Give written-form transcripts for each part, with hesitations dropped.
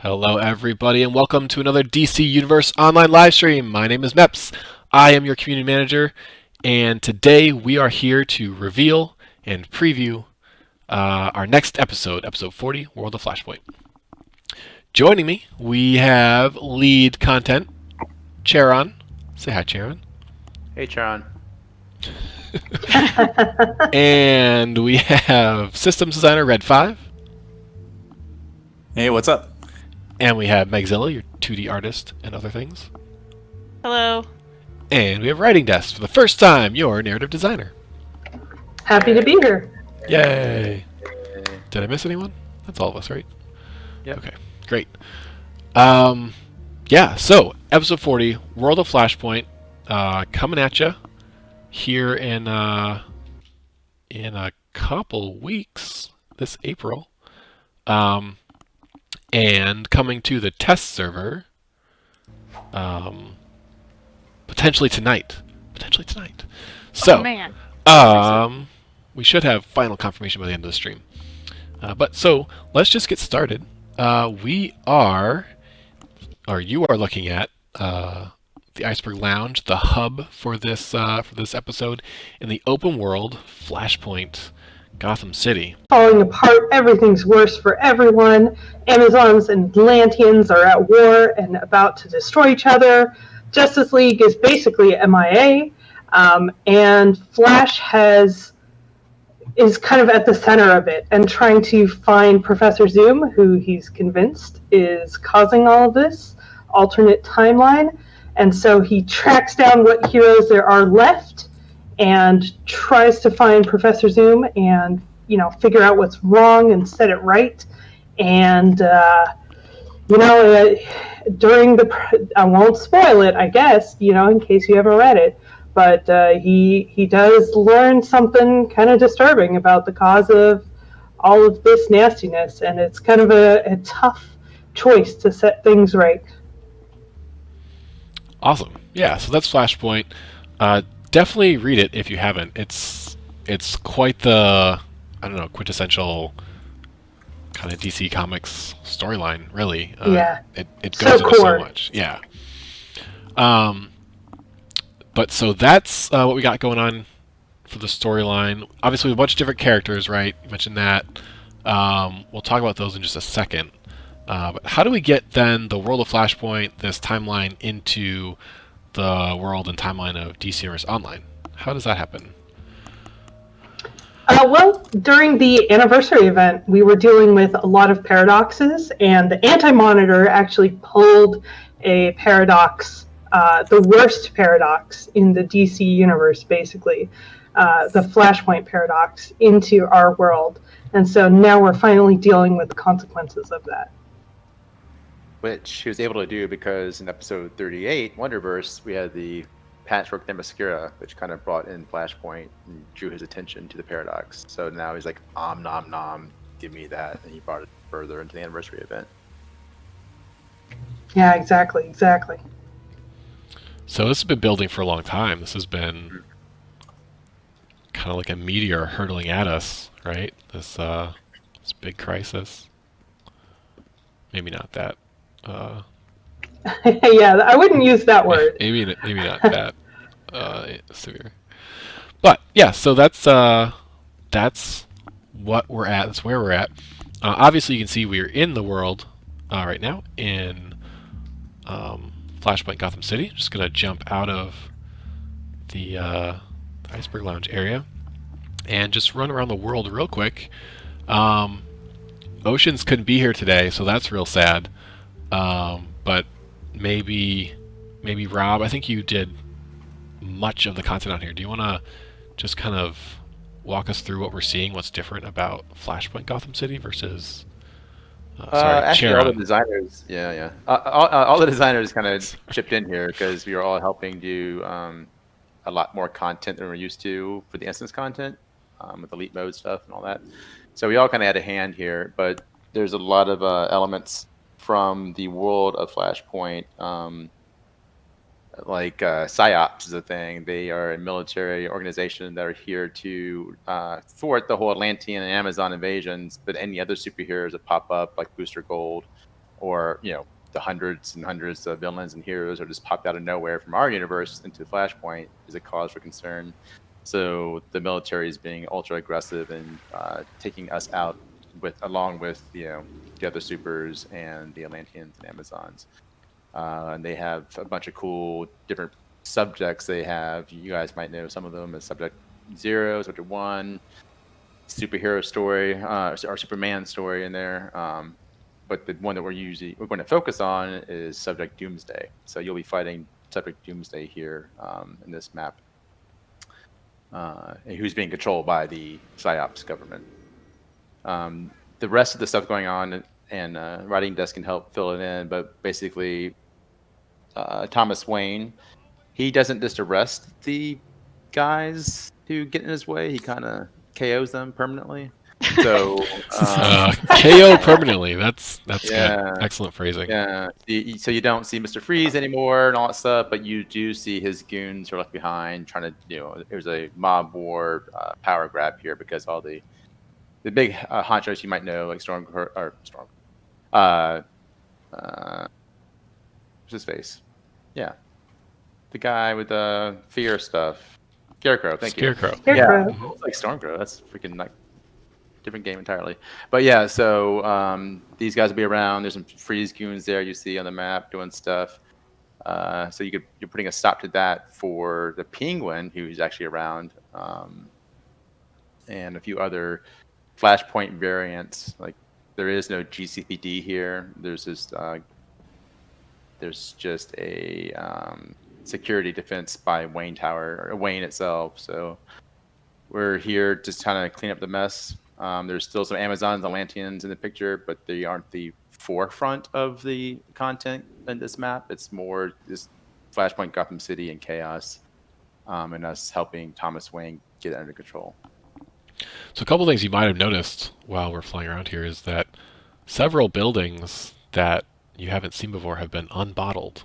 Hello, everybody, and welcome to another DC Universe online live stream. My name is Meps. I am your community manager, and today we are here to reveal and preview our next episode, episode 40, World of Flashpoint. Joining me, we have lead content, Charon. Say hi, Charon. Hey, Charon. And we have systems designer, Red 5. Hey, what's up? And we have Megzilla, your 2D artist and other things. Hello. And we have writing desk for the first time, your narrative designer. Happy to be here. Yay! Did I miss anyone? That's all of us, right? Yep. Okay, great. Yeah, so episode 40, World of Flashpoint, coming at you here in a couple weeks, this April. And coming to the test server, potentially tonight. So, Oh, man. we should have final confirmation by the end of the stream. So let's just get started. You are looking at the Iceberg Lounge, the hub for this episode, in the open world Flashpoint, Gotham City. Falling apart, everything's worse for everyone. Amazons and Atlanteans are at war and about to destroy each other. Justice League is basically MIA. And Flash is kind of at the center of it and trying to find Professor Zoom, who he's convinced is causing all of this alternate timeline. And so he tracks down what heroes there are left and tries to find Professor Zoom and, figure out what's wrong and set it right. And, during I won't spoil it, I guess, in case you haven't read it, but he does learn something kind of disturbing about the cause of all of this nastiness, and it's kind of a tough choice to set things right. Awesome. Yeah, so that's Flashpoint. Definitely read it if you haven't. It's quite the, quintessential kind of DC Comics storyline, really. Yeah. It goes So into so core. much. Yeah. But so that's what we got going on for the storyline. Obviously, a bunch of different characters, right? You mentioned that. We'll talk about those in just a second. But how do we get then the world of Flashpoint, this timeline, into the world and timeline of DC Universe Online? How does that happen? Well, during the anniversary event, we were dealing with a lot of paradoxes, and the Anti-Monitor actually pulled a paradox, the worst paradox in the DC universe, basically, the Flashpoint paradox, into our world. And so now we're finally dealing with the consequences of that. Which he was able to do because in episode 38, Wonderverse, we had the Patchwork Themyscira, which kind of brought in Flashpoint and drew his attention to the paradox. So now he's like, nom nom, give me that. And he brought it further into the anniversary event. Yeah, exactly. So this has been building for a long time. This has been kind of like a meteor hurtling at us, right? This big crisis. Maybe not that. Yeah, I wouldn't use that word. Maybe not that severe. But yeah, so that's what we're at. That's where we're at. Obviously, you can see we're in the world right now in Flashpoint Gotham City. Just gonna jump out of the Iceberg Lounge area and just run around the world real quick. Oceans couldn't be here today, so that's real sad. But maybe Rob, I think you did much of the content on here. Do you want to just kind of walk us through what we're seeing, what's different about Flashpoint Gotham City versus Actually, Charon? all the designers, all the designers kind of chipped in here because we were all helping do a lot more content than we're used to for the instance content with elite mode stuff and all that. So we all kind of had a hand here, but there's a lot of elements from the world of Flashpoint, like PsyOps is a thing. They are a military organization that are here to thwart the whole Atlantean and Amazon invasions, but any other superheroes that pop up, like Booster Gold, or the hundreds and hundreds of villains and heroes are just popped out of nowhere from our universe into Flashpoint is a cause for concern. So the military is being ultra aggressive and taking us out along with the other supers and the Atlanteans and Amazons. And they have a bunch of cool different subjects. They have, you guys might know some of them as Subject 0, Subject 1, superhero story, or Superman story in there. But the one that we're going to focus on is Subject Doomsday. So you'll be fighting Subject Doomsday here in this map, who's being controlled by the PsyOps government. The rest of the stuff going on, and Writing Desk can help fill it in, but basically Thomas Wayne, he doesn't just arrest the guys who get in his way, he kind of KOs them permanently. So KO permanently. That's yeah, good. Excellent phrasing. Yeah. So you don't see Mr. Freeze anymore and all that stuff, but you do see his goons are left behind trying to, there's a mob war power grab here because all the big honchos you might know, like what's his face? Yeah. The guy with the fear stuff. Scarecrow, thank you. Scarecrow. Yeah, it's like Stormcrow. That's freaking like different game entirely. But yeah, so these guys will be around. There's some freeze goons there you see on the map doing stuff. So you're putting a stop to that for the Penguin, who's actually around, and a few other Flashpoint variants. Like there is no GCPD here. There's just a security defense by Wayne Tower or Wayne itself. So we're here just kind of clean up the mess. There's still some Amazons and Atlanteans in the picture, but they aren't the forefront of the content in this map. It's more this Flashpoint, Gotham City, and chaos, and us helping Thomas Wayne get it under control. So a couple things you might have noticed while we're flying around here is that several buildings that you haven't seen before have been unbottled.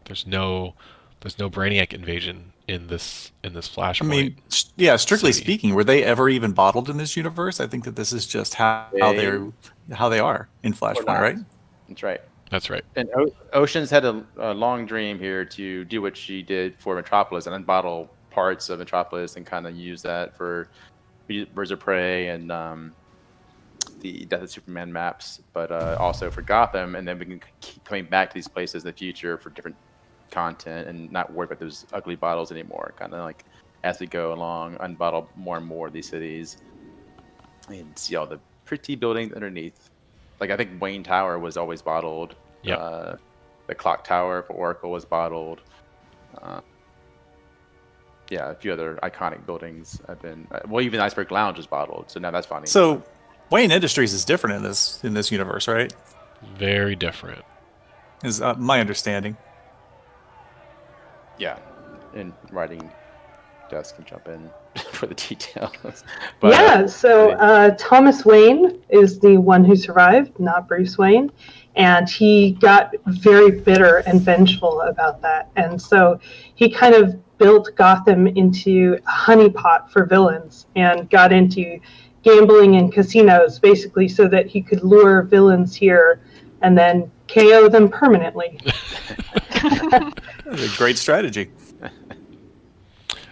There's no Brainiac invasion in this Flashpoint. I mean, yeah, strictly city. speaking, were they ever even bottled in this universe? I think that this is just how they are in Flashpoint, right? That's right. That's right. And Ocean's had a long dream here to do what she did for Metropolis and unbottle parts of Metropolis and kind of use that for Birds of Prey and the Death of Superman maps, but also for Gotham. And then we can keep coming back to these places in the future for different content and not worry about those ugly bottles anymore. Kind of like as we go along, unbottle more and more of these cities and see all the pretty buildings underneath. Like I think Wayne Tower was always bottled. Yeah. The clock tower for Oracle was bottled. Yeah, a few other iconic buildings have been. Well, even Iceberg Lounge is bottled, so now that's funny. So Wayne Industries is different in this universe, right? Very different. Is my understanding. Yeah, and Writing Desk can jump in for the details. But, yeah, so Thomas Wayne is the one who survived, not Bruce Wayne. And he got very bitter and vengeful about that. And so he kind of built Gotham into a honeypot for villains and got into gambling and casinos, basically so that he could lure villains here and then KO them permanently. That's a great strategy.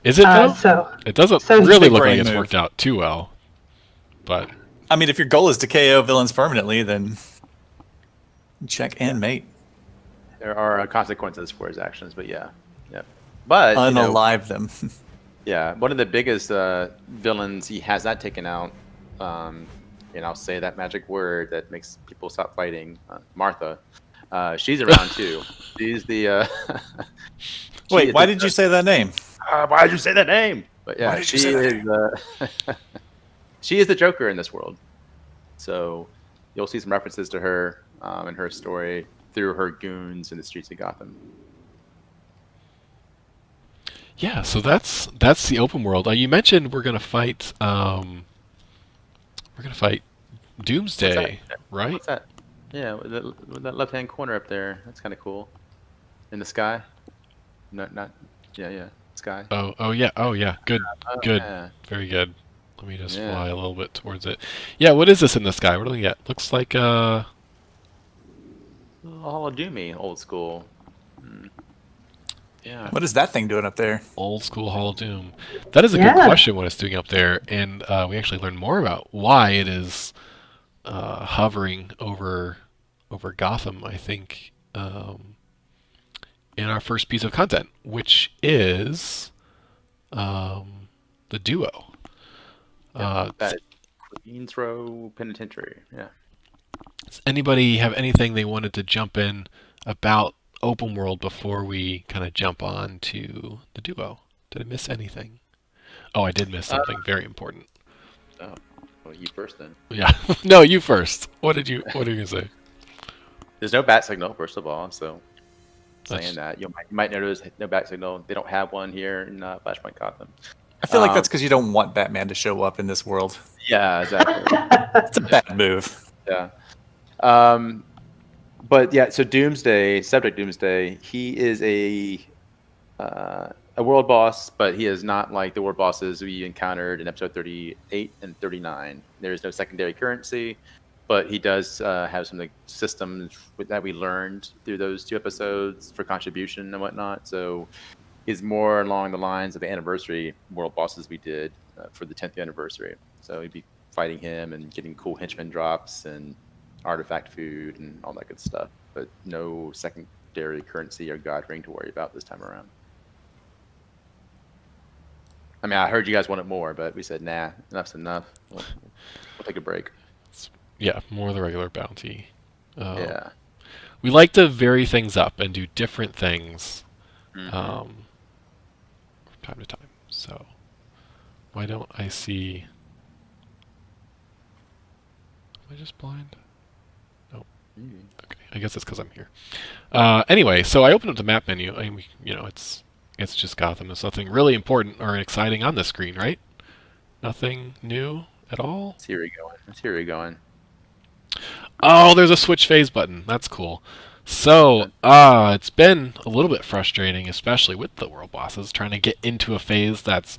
Is it though? It doesn't really look like it's move. worked out too well. But I mean, if your goal is to KO villains permanently, then check and mate. There are consequences for his actions, but yeah. But unalive them. Yeah, one of the biggest villains he has not taken out, and I'll say that magic word that makes people stop fighting. Martha, she's around too. She's the. Wait, why did you say that name? Why did you say that name? But yeah, she is. She is the Joker in this world, so you'll see some references to her and her story through her goons in the streets of Gotham. yeah, so that's the open world. You mentioned we're gonna fight Doomsday, right? What's that? Yeah, with that left-hand corner up there. That's kind of cool. In the sky. Sky. Oh yeah. Good. Yeah. Very good. Let me just fly a little bit towards it. Yeah, what is this in the sky? What do we get? Looks like Oh, Doomy, old school. Yeah. What is that thing doing up there? Old school Hall of Doom. That is a good question. What it's doing up there, and we actually learned more about why it is hovering over Gotham. I think in our first piece of content, which is the duo. That is Queens Row Penitentiary. Yeah. Does anybody have anything they wanted to jump in about open world before we kind of jump on to the duo? Did I miss anything? Oh, I did miss something very important. Oh, well, you first then. Yeah. No, you first. What are you gonna say? There's no bat signal, first of all, so saying that you might notice no bat signal. They don't have one here in Flashpoint Gotham. I feel like that's because you don't want Batman to show up in this world. Yeah, exactly. It's a bad move. Yeah. But yeah, so Doomsday, Subject Doomsday, he is a world boss, but he is not like the world bosses we encountered in episode 38 and 39. There is no secondary currency, but he does have some systems that we learned through those 2 episodes for contribution and whatnot. So he's more along the lines of the anniversary world bosses we did for the 10th anniversary. So he'd be fighting him and getting cool henchman drops and artifact food and all that good stuff, but no secondary currency or god ring to worry about this time around. I mean, I heard you guys wanted more, but we said, nah, enough's enough. We'll take a break. Yeah, more of the regular bounty. Yeah. We like to vary things up and do different things from time to time. So why don't I see... Am I just blind? No. Okay, I guess it's because I'm here. Anyway, so I opened up the map menu. I mean, it's just Gotham. There's nothing really important or exciting on the screen, right? Nothing new at all? Let's see where you're going. Oh, there's a switch phase button. That's cool. So, it's been a little bit frustrating, especially with the world bosses, trying to get into a phase that's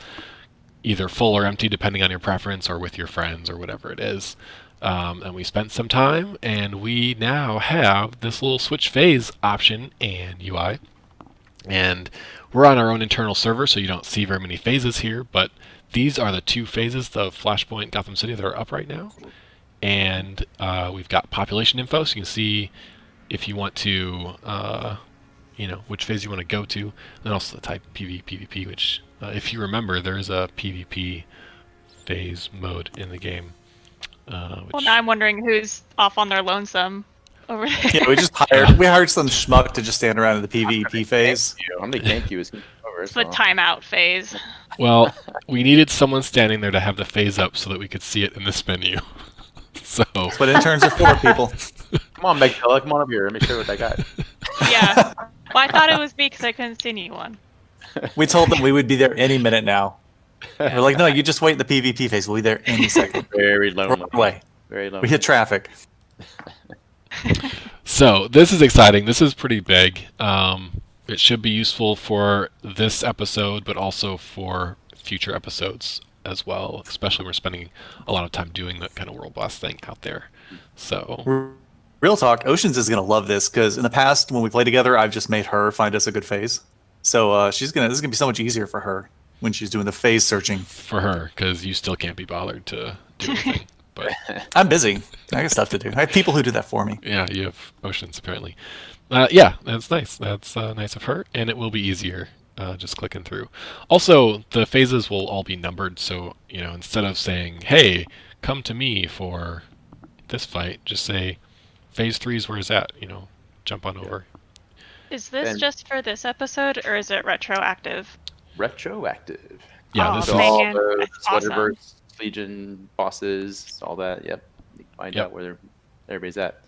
either full or empty, depending on your preference, or with your friends, or whatever it is. And we spent some time, and we now have this little switch phase option and UI. And we're on our own internal server, so you don't see very many phases here, but these are the 2 phases of Flashpoint Gotham City that are up right now. And we've got population info, so you can see if you want to, which phase you want to go to. And then also the type PvP, which, if you remember, there is a PvP phase mode in the game. Well, now I'm wondering who's off on their lonesome over there. Yeah, we hired some schmuck to just stand around in the PvP phase. How many thank yous over? It's the timeout phase. Well, we needed someone standing there to have the phase up so that we could see it in this menu. So that's what interns are for, people. Come on, Megdella, come on over here. Let me show you what I got. Yeah. Well, I thought it was me because I couldn't see anyone. We told them we would be there any minute now. We're like, no, you just wait in the PvP phase. We'll be there any second. Very lonely. Run away. Very lonely. We hit traffic. So this is exciting. This is pretty big. It should be useful for this episode, but also for future episodes as well, especially when we're spending a lot of time doing that kind of world boss thing out there. So real talk, Oceans is going to love this because in the past when we play together, I've just made her find us a good phase. So this is going to be so much easier for her when she's doing the phase searching. For her, because you still can't be bothered to do anything. But I'm busy. I got stuff to do. I have people who do that for me. Yeah, you have Oceans apparently. Yeah, that's nice. That's nice of her, and it will be easier just clicking through. Also, the phases will all be numbered, so instead of saying, "Hey, come to me for this fight," just say, "Phase 3's where is that?" Jump on over. Is this just for this episode, or is it retroactive? Retroactive. Yeah, this So is all the That's awesome. Sweaterverse, Legion bosses, all that. Yep. You can find out where everybody's at.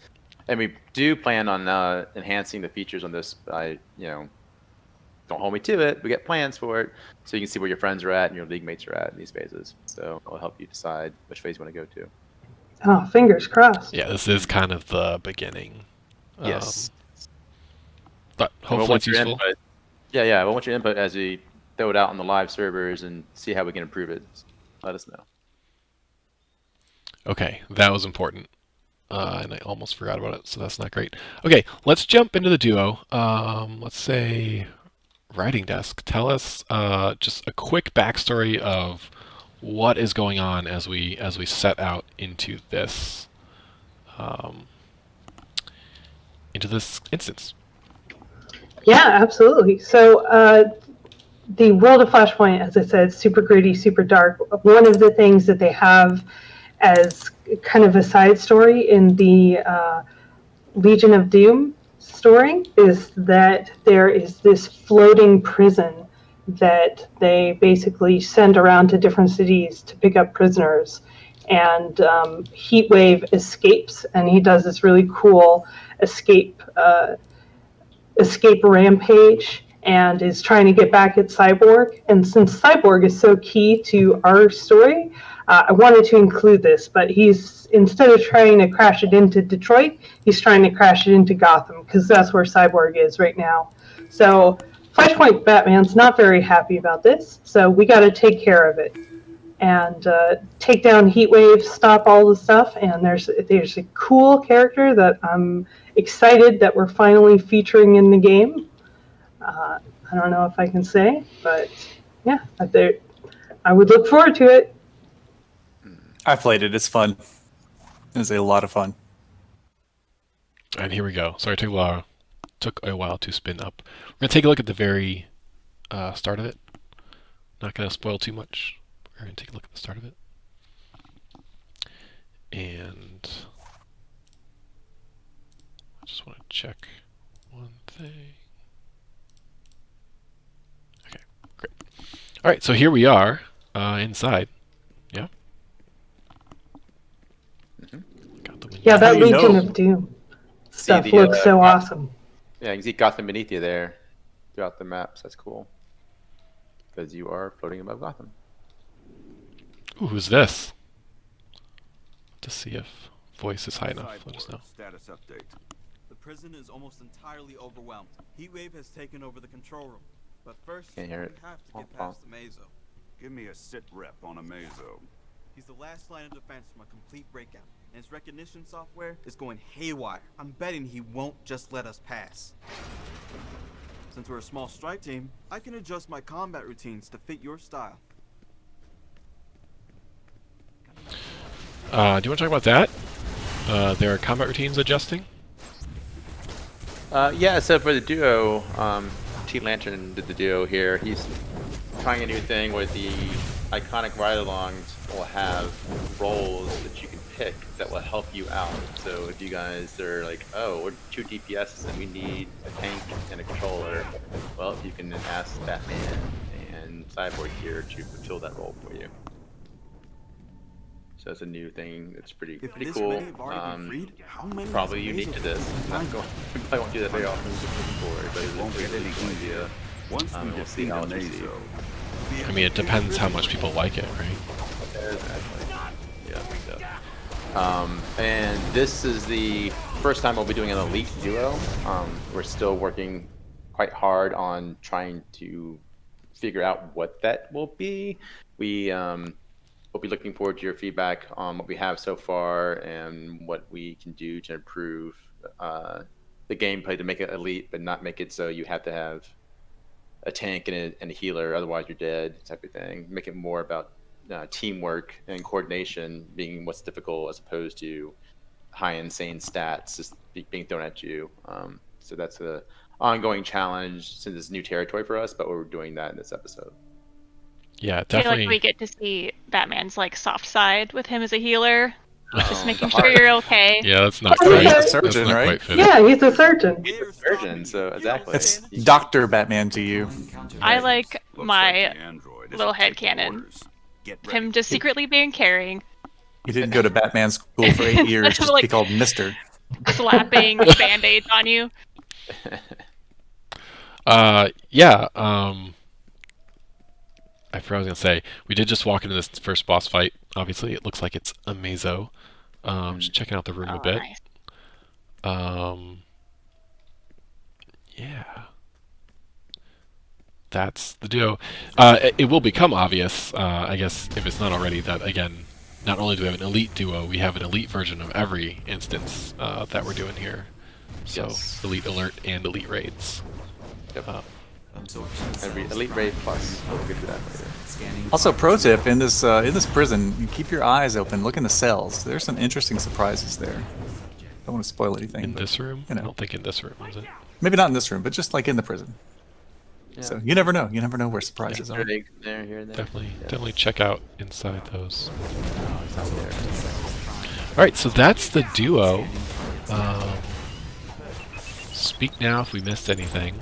And we do plan on enhancing the features on this by, don't hold me to it. We got plans for it. So you can see where your friends are at and your league mates are at in these phases. So it'll help you decide which phase you want to go to. Oh, fingers crossed. Yeah, this is kind of the beginning. Yes. But hopefully it's useful. Input. Yeah. I want your input as we throw it out on the live servers and see how we can improve it. Let us know. Okay, that was important. and I almost forgot about it, so that's not great. Okay, let's jump into the duo. Let's say writing desk. Tell us just a quick backstory of what is going on as we set out into this instance. Yeah, absolutely. So the world of Flashpoint, as I said, super gritty, super dark. One of the things that they have as kind of a side story in the Legion of Doom story is that there is this floating prison that they basically send around to different cities to pick up prisoners. And Heatwave escapes, and he does this really cool escape rampage and is trying to get back at Cyborg. And since Cyborg is so key to our story, I wanted to include this, but he's, instead of trying to crash it into Detroit, he's trying to crash it into Gotham, because that's where Cyborg is right now. So Flashpoint Batman's not very happy about this, so we got to take care of it. And take down Heatwave, stop all the stuff, and there's a cool character that I'm excited that we're finally featuring in the game. I don't know if I can say, but yeah, I would look forward to it. I played it. It's fun. It's a lot of fun. And here we go. Sorry, it took a while to spin up. We're going to take a look at the very start of it. Not going to spoil too much. We're going to take a look at the start of it. And I just want to check one thing. Okay, great. All right, so here we are inside. Yeah? Got the window. Yeah, that How do you Legion know? of Doom stuff the, looks so awesome. Yeah, you can see Gotham beneath you there throughout the maps. That's cool. Because you are floating above Gotham. Ooh, who's this? To see if voice is high enough. Let us know. Status update. The prison is almost entirely overwhelmed. Heatwave has taken over the control room. But first, Can't hear it. we have to get past the Mazo. Give me a sit rep on a Mazo. He's the last line of defense from a complete breakout, and his recognition software is going haywire. I'm betting he won't just let us pass. Since we're a small strike team, I can adjust my combat routines to fit your style. Do you want to talk about that? Their combat routines adjusting? Yeah, so for the duo, T-Lantern did the duo here. He's trying a new thing where the iconic ride-alongs will have roles that you can pick that will help you out. So if you guys are like, oh, we're 2 DPS and we need a tank and a controller, well, you can ask Batman and Cyborg here to fulfill that role for you. So that's a new thing. It's pretty cool. Probably unique to this. I probably won't do that very often before, but it's a pretty cool idea. We'll see how it's received. I mean, it depends how much people like it, right? Yeah. And this is the first time we'll be doing an elite duo. We're still working quite hard on trying to figure out what that will be. We'll be looking forward to your feedback on what we have so far and what we can do to improve the gameplay to make it elite, but not make it so you have to have a tank and a healer, otherwise you're dead, type of thing. Make it more about teamwork and coordination being what's difficult as opposed to high insane stats just being thrown at you. So that's an ongoing challenge since it's new territory for us, but we're doing that in this episode. Yeah, I feel definitely. like we get to see Batman's like soft side with him as a healer, just making sure you're okay. Yeah, that's not Oh, quite. he's a That's surgeon, not right? quite fitting. Yeah, he's a surgeon. Surgeon, so exactly. It's Dr. Batman to you. I like my the android little isn't taking headcanon. orders. Get ready. him just secretly being caring, He didn't go to Batman school for 8 years just to Like- be called Mister. slapping band-aids on you. Yeah. I forgot what I was gonna say. We did just walk into this first boss fight. Obviously, it looks like it's a Mazo. Just checking out the room a Oh, bit. nice. Yeah. That's the duo. It will become obvious, I guess, if it's not already, that again, not only do we have an elite duo, we have an elite version of every instance that we're doing here. So Yes. elite alert and elite raids. Yep. Every elite raid plus. We'll get to that later. Also, pro tip in this prison, you keep your eyes open. Look in the cells. There's some interesting surprises there. Don't want to spoil anything. In but, this room? you know. I don't think in this room, is it? Maybe not in this room, but just like in the prison. Yeah. So you never know. You never know where surprises are. There, here and there. Definitely check out inside those. Oh, it's out there. All right, so that's the duo. Speak now if we missed anything.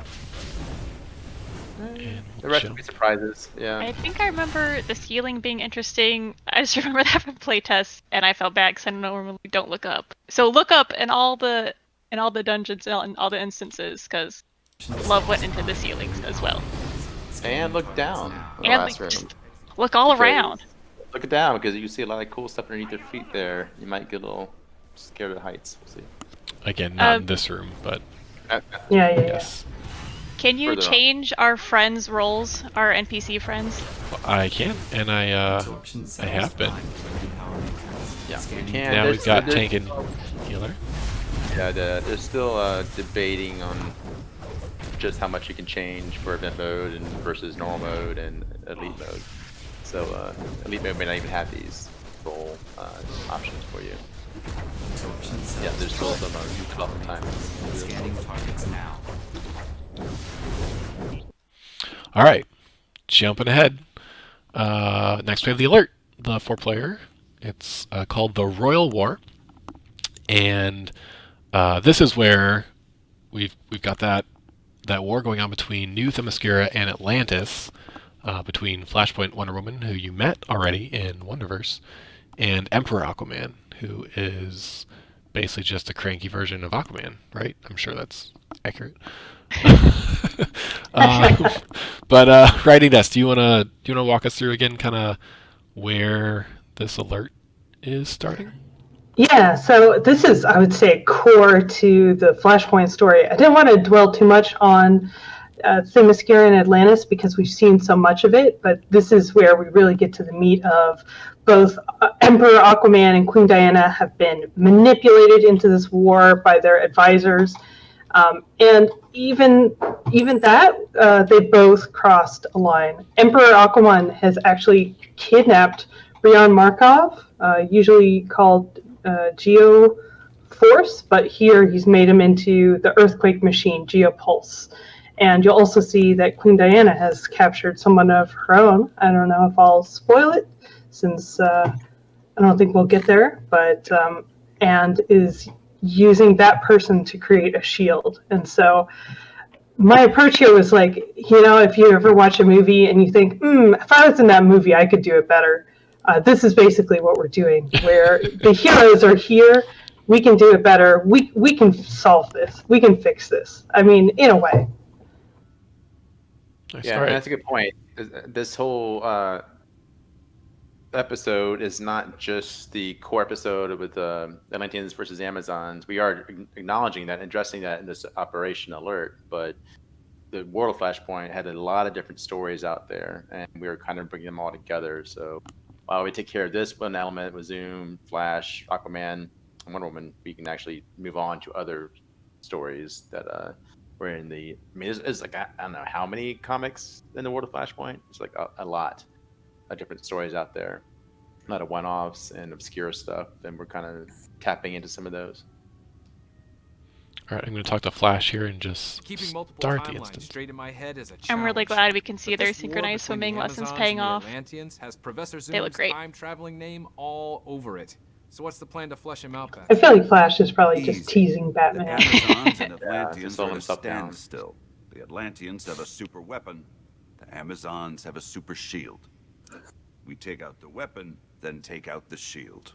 And The rest chill. will be surprises. Yeah. I think I remember the ceiling being interesting. I just remember that from playtest, and I felt bad because I normally don't look up. So look up in all the dungeons and all the instances, because love went into the ceilings as well. And look down in the And last room. just look all Because- around. Look it down because you can see a lot of cool stuff underneath their feet there. You might get a little scared of the heights. We'll see. Again, not in this room, but Yeah. yes. Can you Further on. change our friends' roles, our NPC friends? I can, and I have been. Yeah, you can. Now we've got there's- tank and healer. Yeah, they're still debating on just how much you can change for event mode and versus normal mode and elite mode. So elite mode may not even have these role options for you. Yeah, there's still some development time. All right, jumping ahead. Next we have the alert, the 4-player. It's called the Royal War, and this is where we've got that war going on between New Themyscira and Atlantis, between Flashpoint Wonder Woman, who you met already in Wonderverse, and Emperor Aquaman, who is basically just a cranky version of Aquaman, right? I'm sure that's accurate. But Writing Desk, do you wanna walk us through again, kind of where this alert is starting? Yeah, so this is, I would say, core to the Flashpoint story. I didn't want to dwell too much on Themyscira and Atlantis because we've seen so much of it, but this is where we really get to the meat of both Emperor Aquaman and Queen Diana have been manipulated into this war by their advisors. And even that, they both crossed a line. Emperor Aquaman has actually kidnapped Rion Markov, usually called Geoforce, but here he's made him into the earthquake machine, Geopulse. And you'll also see that Queen Diana has captured someone of her own. I don't know if I'll spoil it, since I don't think we'll get there, but and is using that person to create a shield. And so my approach here was like, if you ever watch a movie and you think, if I was in that movie, I could do it better. This is basically what we're doing, where the heroes are here. We can do it better. We can solve this. We can fix this. I mean, in a way. Nice. Yeah, All right. and that's a good point. This whole episode is not just the core episode with Atlanteans versus Amazons. We are acknowledging that and addressing that in this Operation Alert, but the world of Flashpoint had a lot of different stories out there, and we were kind of bringing them all together. So while we take care of this one element with Zoom, Flash, Aquaman, and Wonder Woman, we can actually move on to other stories that were in the. I mean, it's like I don't know how many comics in the world of Flashpoint. It's like a lot of different stories out there, a lot of one-offs and obscure stuff, and we're kind of tapping into some of those. All right, I'm going to talk to Flash here and just Keeping multiple start the timelines instance. straight in my head is a I'm really challenge. glad we can see But their this war synchronized between the swimming lessons Amazons paying and the off. Atlanteans has Professor They look Zoom's great. time-traveling name all over it. So what's the plan to flush him out, Beth? I feel like Flash is probably just Easy. teasing The Batman. Amazons and just Atlanteans slow are at a himself down. standstill. The Atlanteans have a super weapon. The Amazons have a super shield. We take out the weapon, then take out the shield.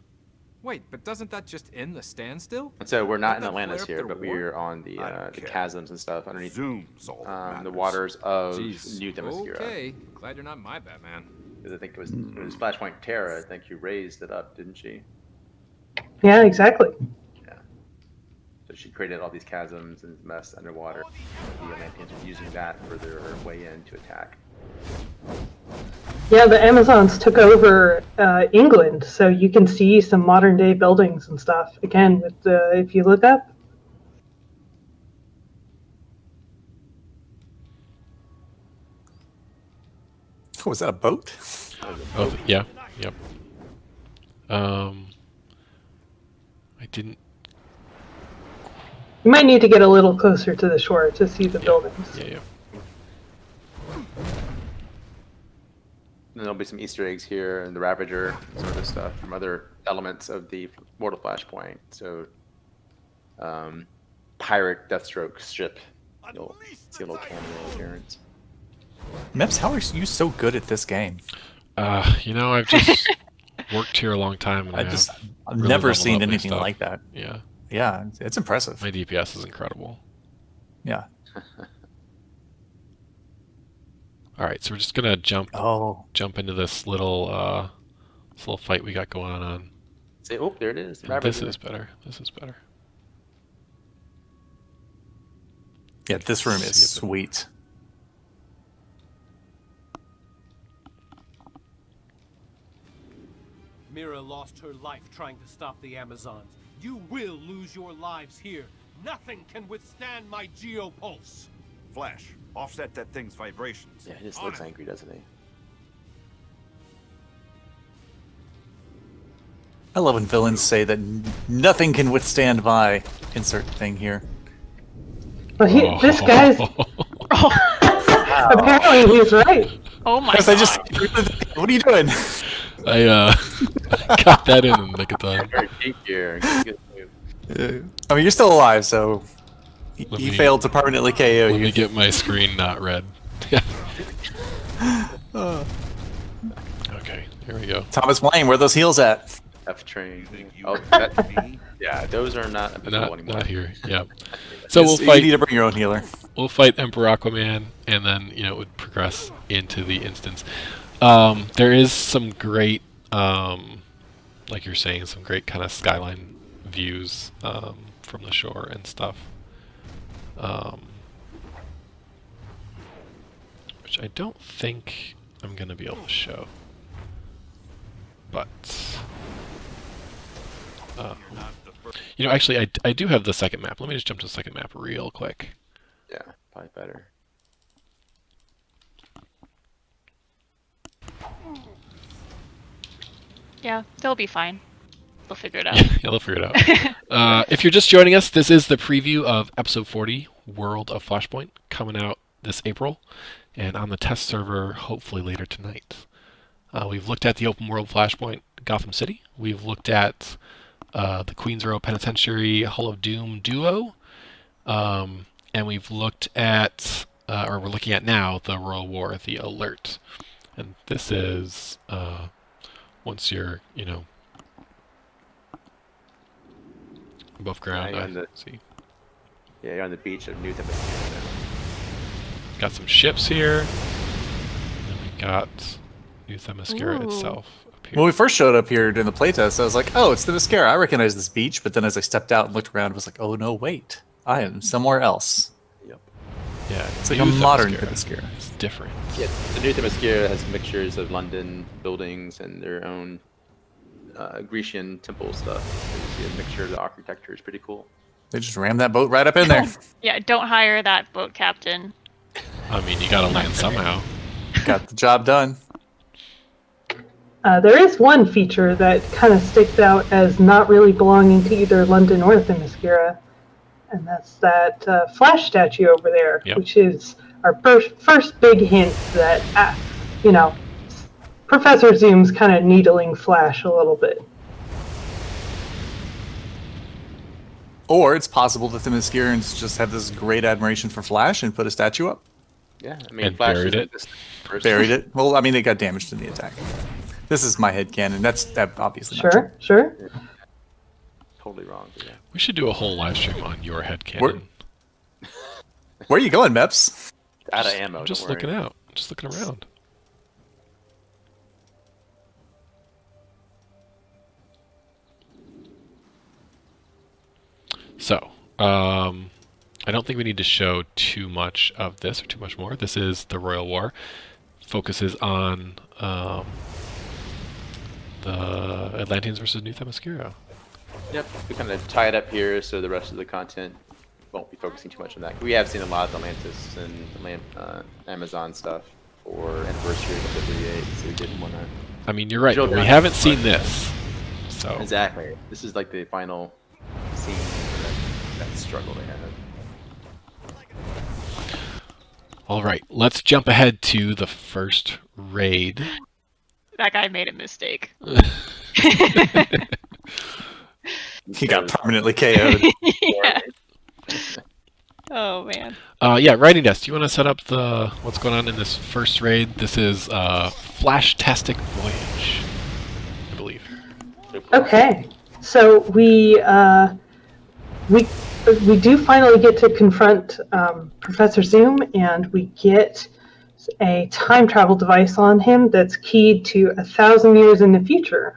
Wait, but doesn't that just end the standstill? And so we're not in Wouldn't that Atlantis flare here, up but their war? we're on the I don't care. chasms and stuff underneath Zoom's all that the matters. waters of Jeez. New Themyscira. Okay, glad you're not my Batman. Because I think it was Flashpoint Terra. I think you raised it up, didn't she? Yeah, exactly. So she created all these chasms and mess underwater. The Atlanteans are using that for their way in to attack. Yeah, the Amazons took over England, so you can see some modern day buildings and stuff. Again, with if you look up. Oh, was that a boat? Oh, yeah. Yep. I didn't. You might need to get a little closer to the shore to see the buildings. Yeah. And there'll be some Easter eggs here and the Ravager, some of this stuff from other elements of the Mortal Flashpoint. So, pirate Deathstroke's ship. You'll see a little cameo appearance. Meps, how are you so good at this game? I've just worked here a long time, and I've really never leveled seen up my anything stuff. like that. Yeah. Yeah, it's impressive. My DPS is incredible. Yeah. All right, so we're just gonna jump into this little fight we got going on. Say, oh, there it is. This is better. This is better. Yeah, this room is sweet. Mira lost her life trying to stop the Amazons. You will lose your lives here. Nothing can withstand my geopulse. Flash, offset that thing's vibrations. Yeah, he just looks angry, doesn't he? I love when villains say that nothing can withstand my insert thing here. Well, this guy's... Apparently he's right. Oh my God. What are you doing? I got that in the nick of time. Very deep here. I mean, you're still alive, so he failed to permanently KO you. Let me get my screen not red. Okay, here we go. Thomas Wayne, where are those heels at? F train. Yeah, those are not applicable anymore. Not here. Yeah. So we'll fight. You need to bring your own healer. We'll fight Emperor Aquaman, and then it would progress into the instance. There is some great, like you're saying, some great kind of skyline views from the shore and stuff. Which I don't think I'm going to be able to show. But, actually, I do have the second map. Let me just jump to the second map real quick. Yeah, probably better. Yeah, they'll be fine. They'll figure it out. Yeah, they'll figure it out. If you're just joining us, this is the preview of Episode 40, World of Flashpoint, coming out this April, and on the test server hopefully later tonight. We've looked at the open world Flashpoint Gotham City. We've looked at the Queens Row Penitentiary Hall of Doom duo. And we've looked at, or we're looking at now, the Royal War, the Alert. And this is, once you're, above ground, see. Yeah, you're on the beach of New Themyscira now. Got some ships here. And then we got New Themyscira itself up here. When we first showed up here during the playtest, I was like, oh, it's Themyscira. I recognize this beach. But then as I stepped out and looked around, I was like, oh, no, wait. I am somewhere else. Yep. Yeah, it's like a modern Themyscira. It's different. Yeah, the New Themyscira has mixtures of London buildings and their own Grecian temple stuff. You see a mixture of the architecture is pretty cool. They just rammed that boat right up in there. Yeah, don't hire that boat captain. I mean, you gotta land somehow. Got the job done. There is one feature that kind of sticks out as not really belonging to either London or Themyscira, and that's that Flash statue over there, which is our first big hint that, Professor Zoom's kind of needling Flash a little bit. Or it's possible the Themyscirans just have this great admiration for Flash and put a statue up. Yeah, I mean, And Flash buried it. Buried it. Well, I mean, they got damaged in the attack. This is my headcanon. That's obviously not true. Sure. Totally wrong. But yeah. We should do a whole live stream on your headcanon. Where are you going, Meps? Out of ammo. I'm just looking out. Just looking around. So, I don't think we need to show too much of this or too much more. This is the Royal War. focuses on the Atlanteans versus New Themyscira. Yep, we kind of tie it up here so the rest of the content won't be focusing too much on that. We have seen a lot of Atlantis and Amazon stuff for anniversary of the 38, so we didn't want to. I mean, you're right, but we haven't seen this. So exactly, this is like the final scene that struggle they have. All right, let's jump ahead to the first raid. That guy made a mistake. He got permanently KO'd. Yeah. Oh man. Yeah, writing desk. Do you want to set up what's going on in this first raid? This is Flashtastic Voyage, I believe. Okay, so we do finally get to confront Professor Zoom, and we get a time travel device on him that's keyed to 1,000 years in the future.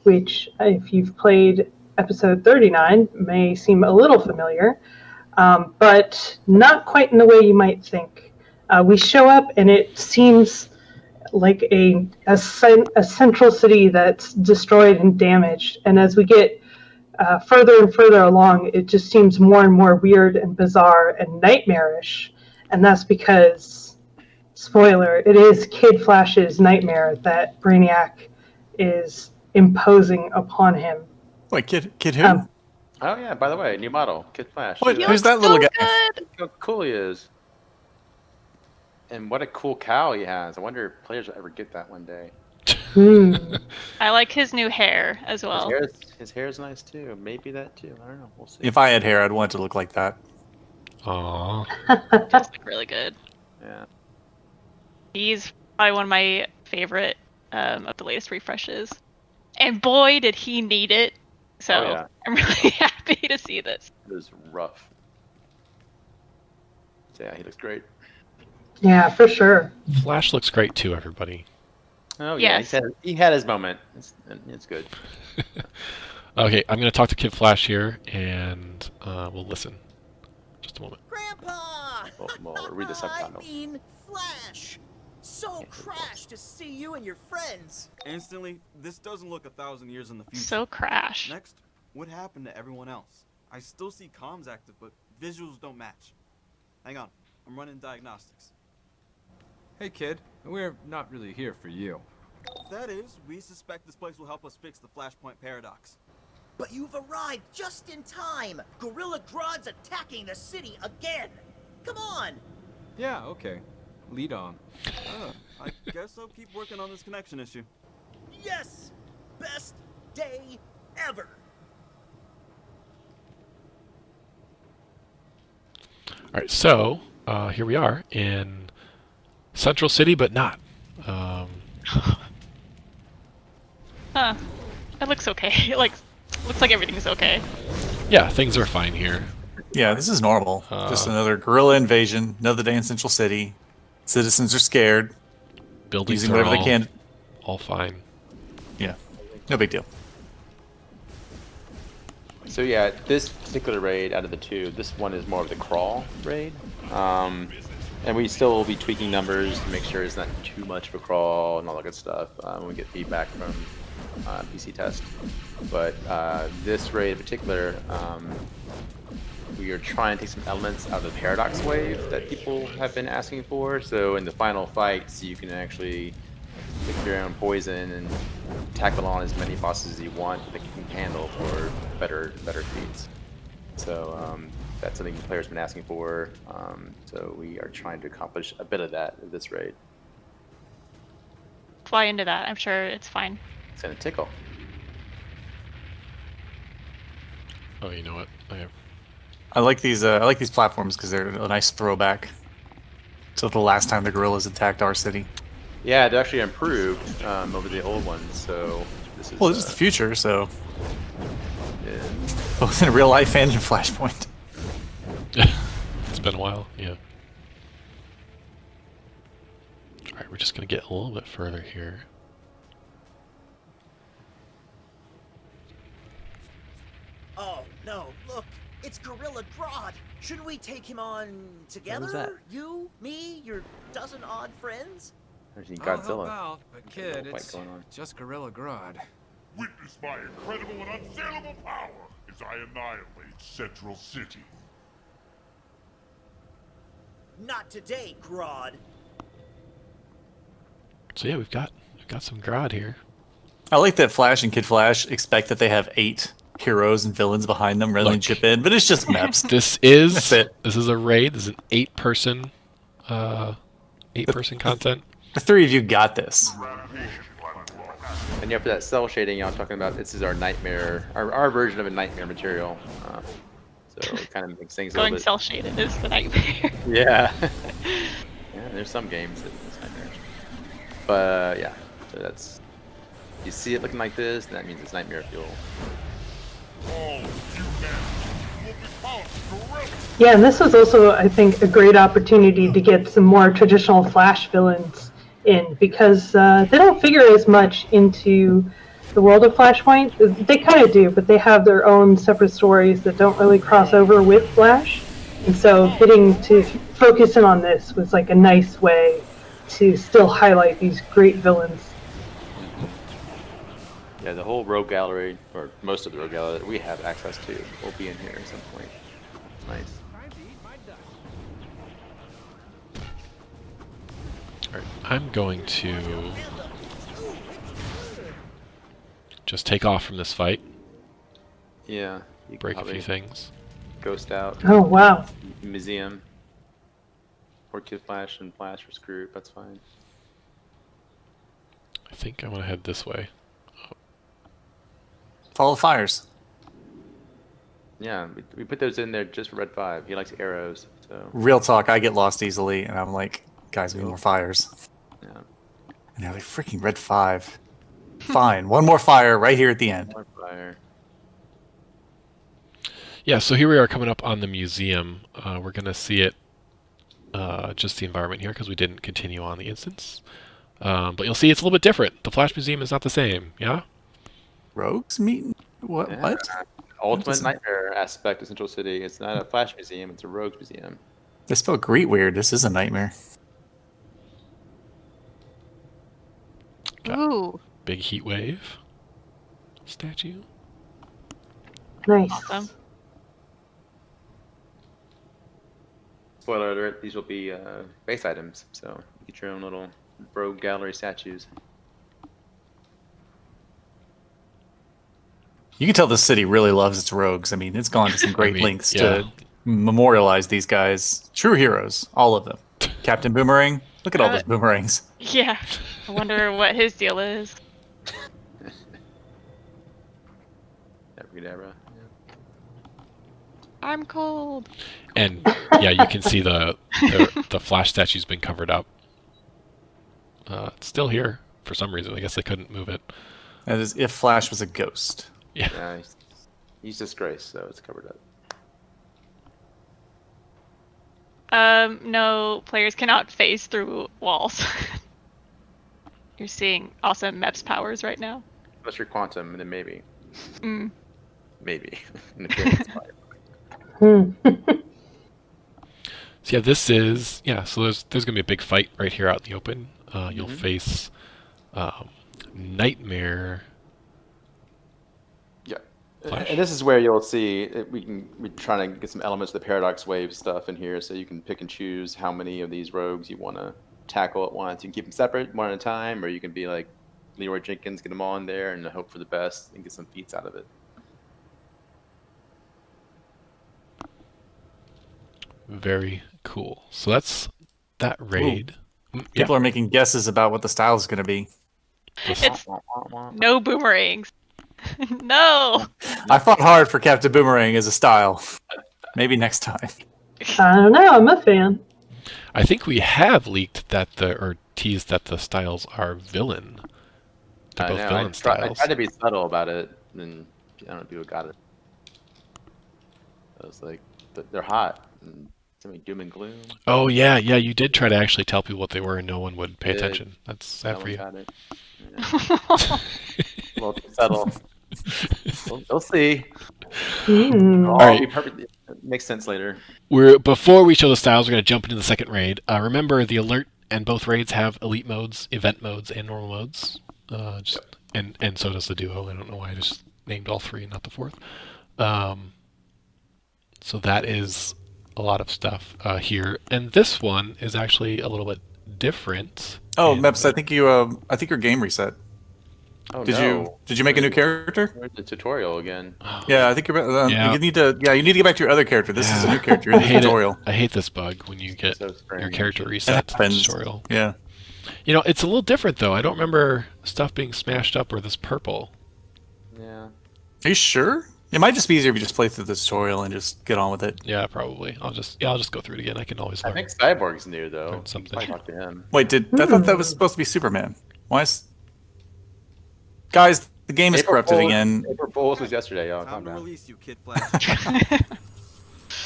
Which, if you've played episode 39, may seem a little familiar, but not quite in the way you might think. We show up, and it seems like a central city that's destroyed and damaged. And as we get further and further along, it just seems more and more weird and bizarre and nightmarish. And that's because, spoiler, it is Kid Flash's nightmare that Brainiac is imposing upon him. Wait, Kid who? Oh yeah, by the way, new model, Kid Flash. Wait, who's that little guy? Good. Look how cool he is. And what a cool cowl he has. I wonder if players will ever get that one day. I like his new hair as well. His hair is nice too. Maybe that too. I don't know. We'll see. If I had hair, I'd want it to look like that. Aww. It does look really good. Yeah. He's probably one of my favorite of the latest refreshes. And boy, did he need it. So yeah. I'm really happy to see this. It was rough. So yeah, he looks great. Yeah, for sure. Flash looks great too, everybody. Oh yeah, Yes. he had his moment. It's good. Okay, I'm going to talk to Kid Flash here, and we'll listen. Just a moment. Grandpa! We'll read the subtitle. I mean, Flash! So crash to see you and your friends. Instantly, this doesn't look 1,000 years in the future. So Crash. Next, what happened to everyone else? I still see comms active, but visuals don't match. Hang on, I'm running diagnostics. Hey, kid. We're not really here for you. That is, we suspect this place will help us fix the Flashpoint paradox. But you've arrived just in time. Gorilla Grodd's attacking the city again. Come on. Yeah, okay. Lead on. I guess I'll keep working on this connection issue. Yes! Best day ever. All right, so here we are in Central City, but not. Huh. It looks okay. It looks like everything's okay. Yeah, things are fine here. Yeah, this is normal. Just another guerrilla invasion, another day in Central City. Citizens are scared. Buildings using are whatever they can. all fine. Yeah, no big deal. So yeah, this particular raid out of the two, this one is more of the crawl raid. And we still will be tweaking numbers to make sure it's not too much of a crawl and all that good stuff when we get feedback from PC test. But this raid in particular, we are trying to take some elements out of the paradox wave that people have been asking for. So in the final fights, you can actually pick your own poison and tackle on as many bosses as you want that you can handle for better feats. So that's something the players have been asking for. So we are trying to accomplish a bit of that with this raid. Fly into that. I'm sure it's fine. It's gonna tickle. Oh, you know what? I like these platforms because they're a nice throwback to the last time the gorillas attacked our city. Yeah, they're actually improved over the old ones. So this is. Well, this is the future, so Yeah. both in real life and in Flashpoint. It's been a while, yeah. Alright, we're just going to get a little bit further here. Oh no, look! It's Gorilla Grodd. Shouldn't we take him on Who's that? together? You, me, your dozen odd friends? There's the I'll help Godzilla. out, but kid, fight it's going on. just Gorilla Grodd. Witness my incredible and unassailable power as I annihilate Central City. Not today, Grodd. So yeah, we've got some Grodd here. I like that Flash and Kid Flash expect that they have 8 heroes and villains behind them rather than Look. chip in, but it's just Meps. This is That's it. This is a raid. This is an 8-person, 8-person content. The 3 of you got this. And yeah, for that cell shading y'all talking about, this is our nightmare, our version of a nightmare material. So it kind of makes things a Going little bit... cell shaded is the nightmare. Yeah. Yeah, there's some games that it's nightmare. But yeah, so that's... You see it looking like this, that means it's nightmare fuel. All you now will become Gorilla. Yeah, and this was also, I think, a great opportunity to get some more traditional Flash villains in, because they don't figure as much into the world of Flashpoint. They kind of do, but they have their own separate stories that don't really cross over with Flash. And so getting to focus in on this was like a nice way to still highlight these great villains. Yeah, the whole rogue gallery, or most of the rogue gallery that we have access to, will be in here at some point. Nice. Alright, I'm going to just take off from this fight, Yeah. You can break a probably few things. Ghost out. Oh, wow. Museum. Or Kid Flash and Flash for Screw, that's fine. I think I'm gonna head this way. Follow the fires. Yeah, we put those in there just for Red 5. He likes arrows, so... Real talk, I get lost easily, and I'm like, guys, we need more fires. Yeah. And they're like, freaking Red 5. Fine, one more fire right here at the end. More fire. Yeah, so here we are coming up on the museum. We're gonna see it, just the environment here, because we didn't continue on the instance. But you'll see it's a little bit different. The Flash Museum is not the same, yeah? Rogues meeting? What? Yeah. What? Ultimate nightmare aspect of Central City. It's not a Flash museum, it's a Rogues museum. They spell greet weird. This is a nightmare. Got Ooh, big heat wave statue. Nice. awesome. Spoiler alert, these will be base items, so you get your own little rogue gallery statues. You can tell the city really loves its rogues. I mean, it's gone to some great lengths to memorialize these guys. True heroes, all of them. Captain Boomerang, look at all those boomerangs. Yeah. I wonder what his deal is. Abracadabra. I'm cold. And yeah, you can see the Flash statue's been covered up. It's still here for some reason. I guess they couldn't move it. As if Flash was a ghost. Yeah, he's disgraced, so it's covered up. No, players cannot phase through walls. You're seeing awesome Meps powers right now. Unless you're Quantum, then maybe. Mm. Maybe. In the case, So yeah, this is so there's gonna be a big fight right here out in the open. You'll face Nightmare. Yeah, Flash. and this is where you'll see we're trying to get some elements of the Paradox Wave stuff in here, so you can pick and choose how many of these rogues you want to tackle at once. You can keep them separate, one at a time, or you can be like Leroy Jenkins, get them all in there and hope for the best and get some feats out of it. Very cool. So that's that raid. People are making guesses about what the style is going to be. It's no boomerangs. No. I fought hard for Captain Boomerang as a style. Maybe next time. I don't know. I'm a fan. I think we have leaked that or teased that the styles are villain. They're both villain I styles. tried to be subtle about it, and I don't know if people got it. I was like, they're hot. And something doom and gloom. Oh yeah, you did try to actually tell people what they were, and no one would pay attention. That's sad No for one you. got it. Yeah. A little too subtle. We'll see. All right. be perfect. Makes sense later. Before we show the styles, we're going to jump into the second raid. Remember, the alert and both raids have elite modes, event modes, and normal modes. And so does the duo. I don't know why I just named all three and not the fourth. So that is a lot of stuff here, and this one is actually a little bit different. Oh, Meps, I think your game reset. Oh, Did you make a new character? Where's the tutorial again? Yeah, I think you need to get back to your other character. This is a new character. I hate tutorial. I hate this bug when you get your character reset to the tutorial. Yeah. You know, it's a little different though. I don't remember stuff being smashed up or this purple. Yeah. Are you sure? It might just be easier if you just play through the tutorial and just get on with it. Yeah, probably. I'll just go through it again. I can always learn. I think Cyborg's new though. Learn something. Talk to him. Wait, I thought that was supposed to be Superman. Why is... Guys, the game is corrupted again. April Fools was yesterday, y'all. Calm down. Release you, Kid Flash.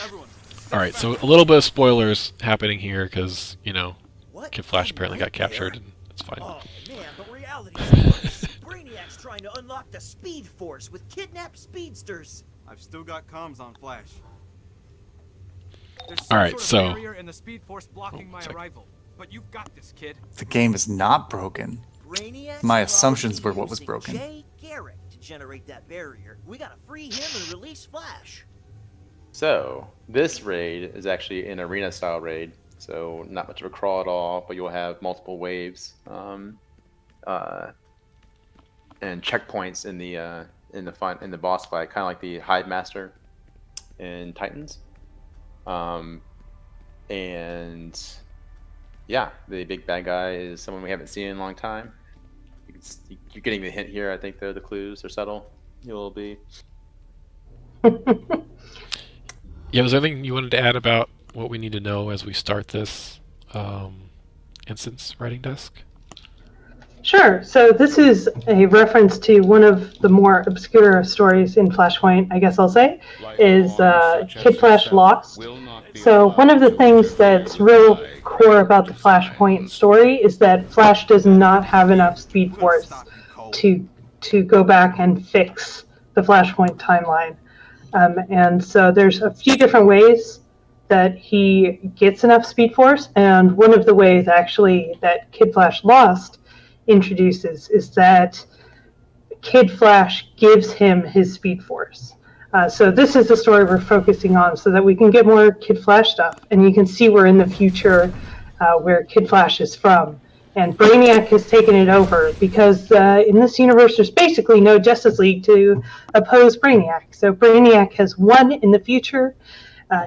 Everyone. All right, so a little bit of spoilers happening here because Kid Flash apparently got captured, and it's fine. Oh man, but reality's worse. Brainiac's trying to unlock the Speed Force with kidnapped speedsters. I've still got comms on Flash. There's All right, sort of so- barrier in the Speed Force blocking my arrival. But you've got this, kid. The game is not broken. Brainiac's My assumptions were probably what was using broken. Jay Garrick to generate that barrier. We gotta free him and release Flash. So this raid is actually an arena-style raid. So not much of a crawl at all, but you'll have multiple waves and checkpoints in the boss fight, kind of like the Hive Master in Titans. And yeah, the big bad guy is someone we haven't seen in a long time. You're getting the hint here. I think the clues are subtle. You'll be. Yeah, was there anything you wanted to add about what we need to know as we start this instance writing desk? Sure. So this is a reference to one of the more obscure stories in Flashpoint, I guess I'll say, is Kid Flash Lost. So one of the things that's real core about the Flashpoint story is that Flash does not have enough Speed Force to go back and fix the Flashpoint timeline. And so there's a few different ways that he gets enough Speed Force, and one of the ways actually that Kid Flash Lost introduces is that Kid Flash gives him his Speed Force. So this is the story we're focusing on so that we can get more Kid Flash stuff, and you can see we're in the future where Kid Flash is from. And Brainiac has taken it over because in this universe there's basically no Justice League to oppose Brainiac. So Brainiac has won in the future.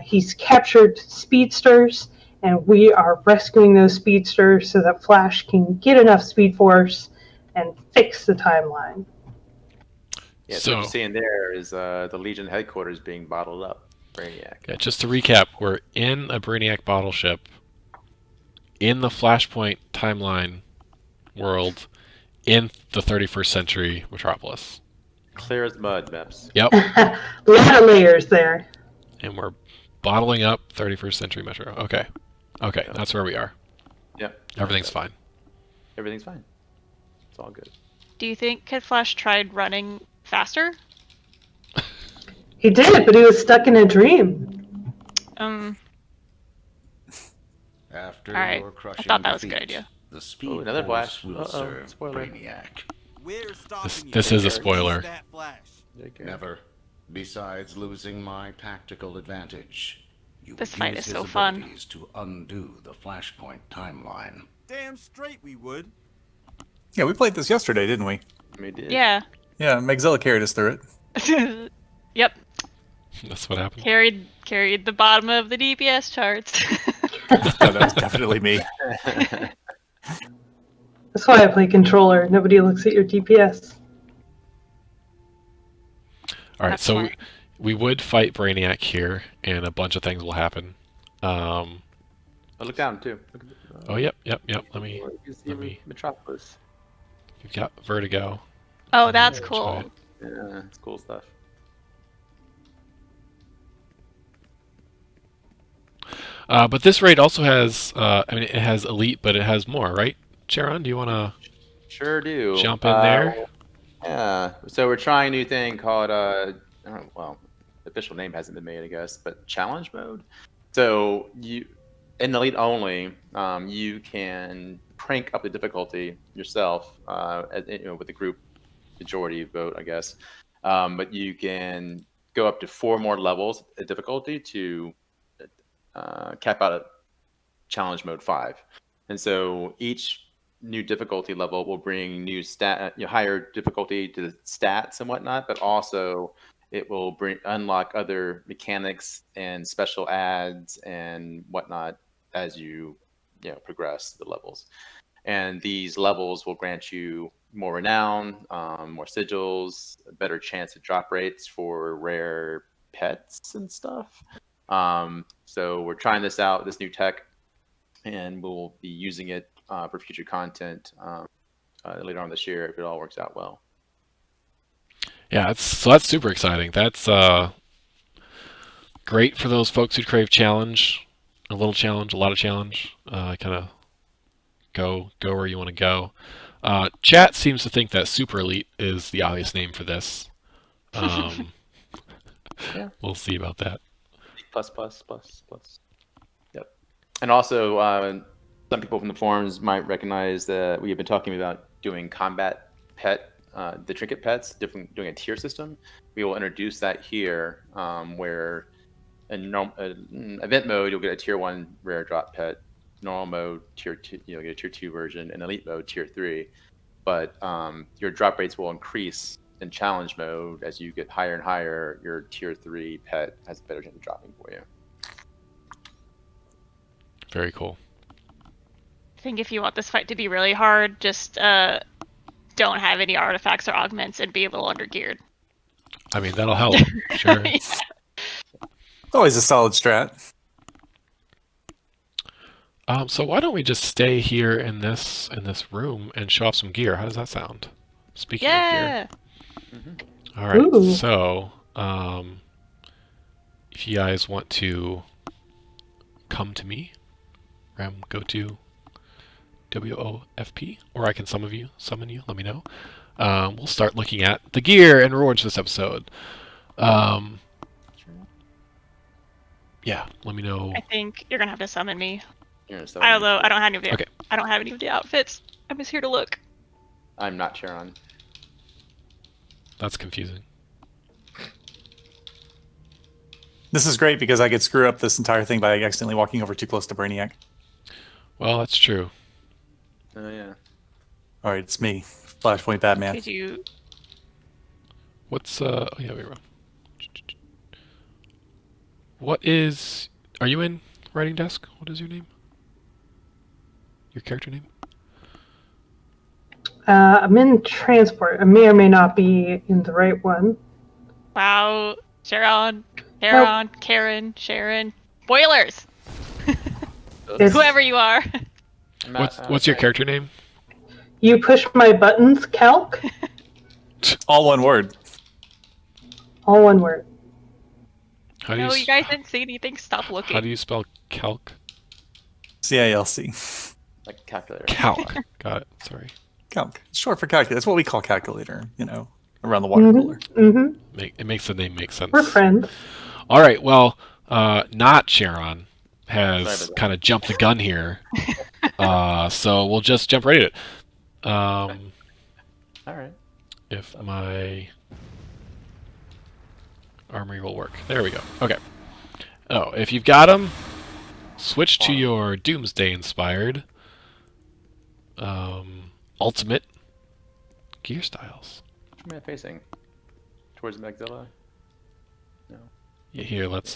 He's captured speedsters, and we are rescuing those speedsters so that Flash can get enough Speed Force and fix the timeline. Yeah, so what you're seeing there is the Legion headquarters being bottled up. Brainiac. Yeah, just to recap, we're in a Brainiac bottle ship in the Flashpoint timeline world in the 31st century Metropolis. Clear as mud, Meps. Yep. A lot of layers there. And we're bottling up 31st century Metro. Okay. Okay, Yep. That's where we are. Yep. Everything's fine. Everything's fine. It's all good. Do you think Kid Flash tried running faster? He did, but he was stuck in a dream. After Alright, your crushing I thought that was a good defeat, idea. The Speed another Force Flash. will serve Spoiler. Brainiac. We're stopping This you. is a spoiler. That Flash. Never. Besides losing my tactical advantage, you This would fight use is so his fun. abilities to undo the Flashpoint timeline. Damn straight we would. Yeah, we played this yesterday, didn't we? We did. Yeah. Yeah, Megzilla carried us through it. Yep. That's what happened. Carried the bottom of the DPS charts. No, that was definitely me. That's why I play controller. Nobody looks at your DPS. All right, That's so smart. we would fight Brainiac here, and a bunch of things will happen. Oh, look down too. Look at Oh, yep. Let me. you see Metropolis. You've got Vertigo. Oh, that's Which cool. way? Yeah, it's cool stuff. But this raid also has, it has Elite, but it has more, right? Sharon, do you want to Sure do. jump in there? Yeah. So we're trying a new thing called official name hasn't been made, I guess, but challenge mode. So in Elite only, you can crank up the difficulty yourself, with the group majority vote, I guess. But you can go up to 4 more levels of difficulty to cap out at challenge mode 5. And so each new difficulty level will bring new higher difficulty to the stats and whatnot, but also it will unlock other mechanics and special adds and whatnot as you progress the levels. And these levels will grant you more renown, more sigils, a better chance at drop rates for rare pets and stuff. So we're trying this out, this new tech, and we'll be using it for future content later on this year if it all works out well. Yeah, that's super exciting. That's great for those folks who crave challenge, a little challenge, a lot of challenge. Kind of go where you want to go. Chat seems to think that Super Elite is the obvious name for this. Yeah. We'll see about that. Plus. Yep. And also, some people from the forums might recognize that we have been talking about doing combat pet, the trinket pets, doing a tier system. We will introduce that here, where in event mode you'll get a tier 1 rare drop pet, normal mode tier 2, you'll get a tier 2 version, and elite mode tier 3. But your drop rates will increase in challenge mode as you get higher and higher. Your tier 3 pet has a better chance of dropping for you. Very cool. I think if you want this fight to be really hard, just don't have any artifacts or augments and be a little undergeared. I mean, that'll help. Sure. Yeah. It's always a solid strat. So why don't we just stay here in this room and show off some gear? How does that sound? Speaking of gear. Mm-hmm. All right. Ooh. So, if you guys want to come to me, go to WOFP, or I can summon you. Let me know. We'll start looking at the gear and rewards for this episode. Yeah, let me know. I think you're gonna have to summon me. I Although I don't have any of the Okay. I don't have any of the outfits. I'm just here to look. I'm not Charon. That's confusing. This is great because I could screw up this entire thing by accidentally walking over too close to Brainiac. Well, that's true. Oh yeah. All right, it's me, Flashpoint Batman. Did you? What's oh yeah, wait, wrong. What is? Are you in writing desk? What is your name? Your character name? I'm in transport. I may or may not be in the right one. Wow, Sharon, Karen, Sharon, Boilers. It's- Whoever you are. What's your character name? You push my buttons, calc. All one word. All one word. How do No, you you guys didn't see anything. Stop looking. How do you spell calc? CALC. Like calculator. Calc. Got it. Sorry. Calc. It's short for calculator. That's what we call calculator, around the water cooler. Mm-hmm. It makes the name make sense. We're friends. All right. Well, not Sharon has Sorry about kind of jumped the gun here. So we'll just jump right at it. All right. If my armory will work. There we go. Okay. Oh, if you've got them, switch to your Doomsday inspired ultimate gear styles. Which am I facing? Towards Magzilla? No. Yeah, here, let's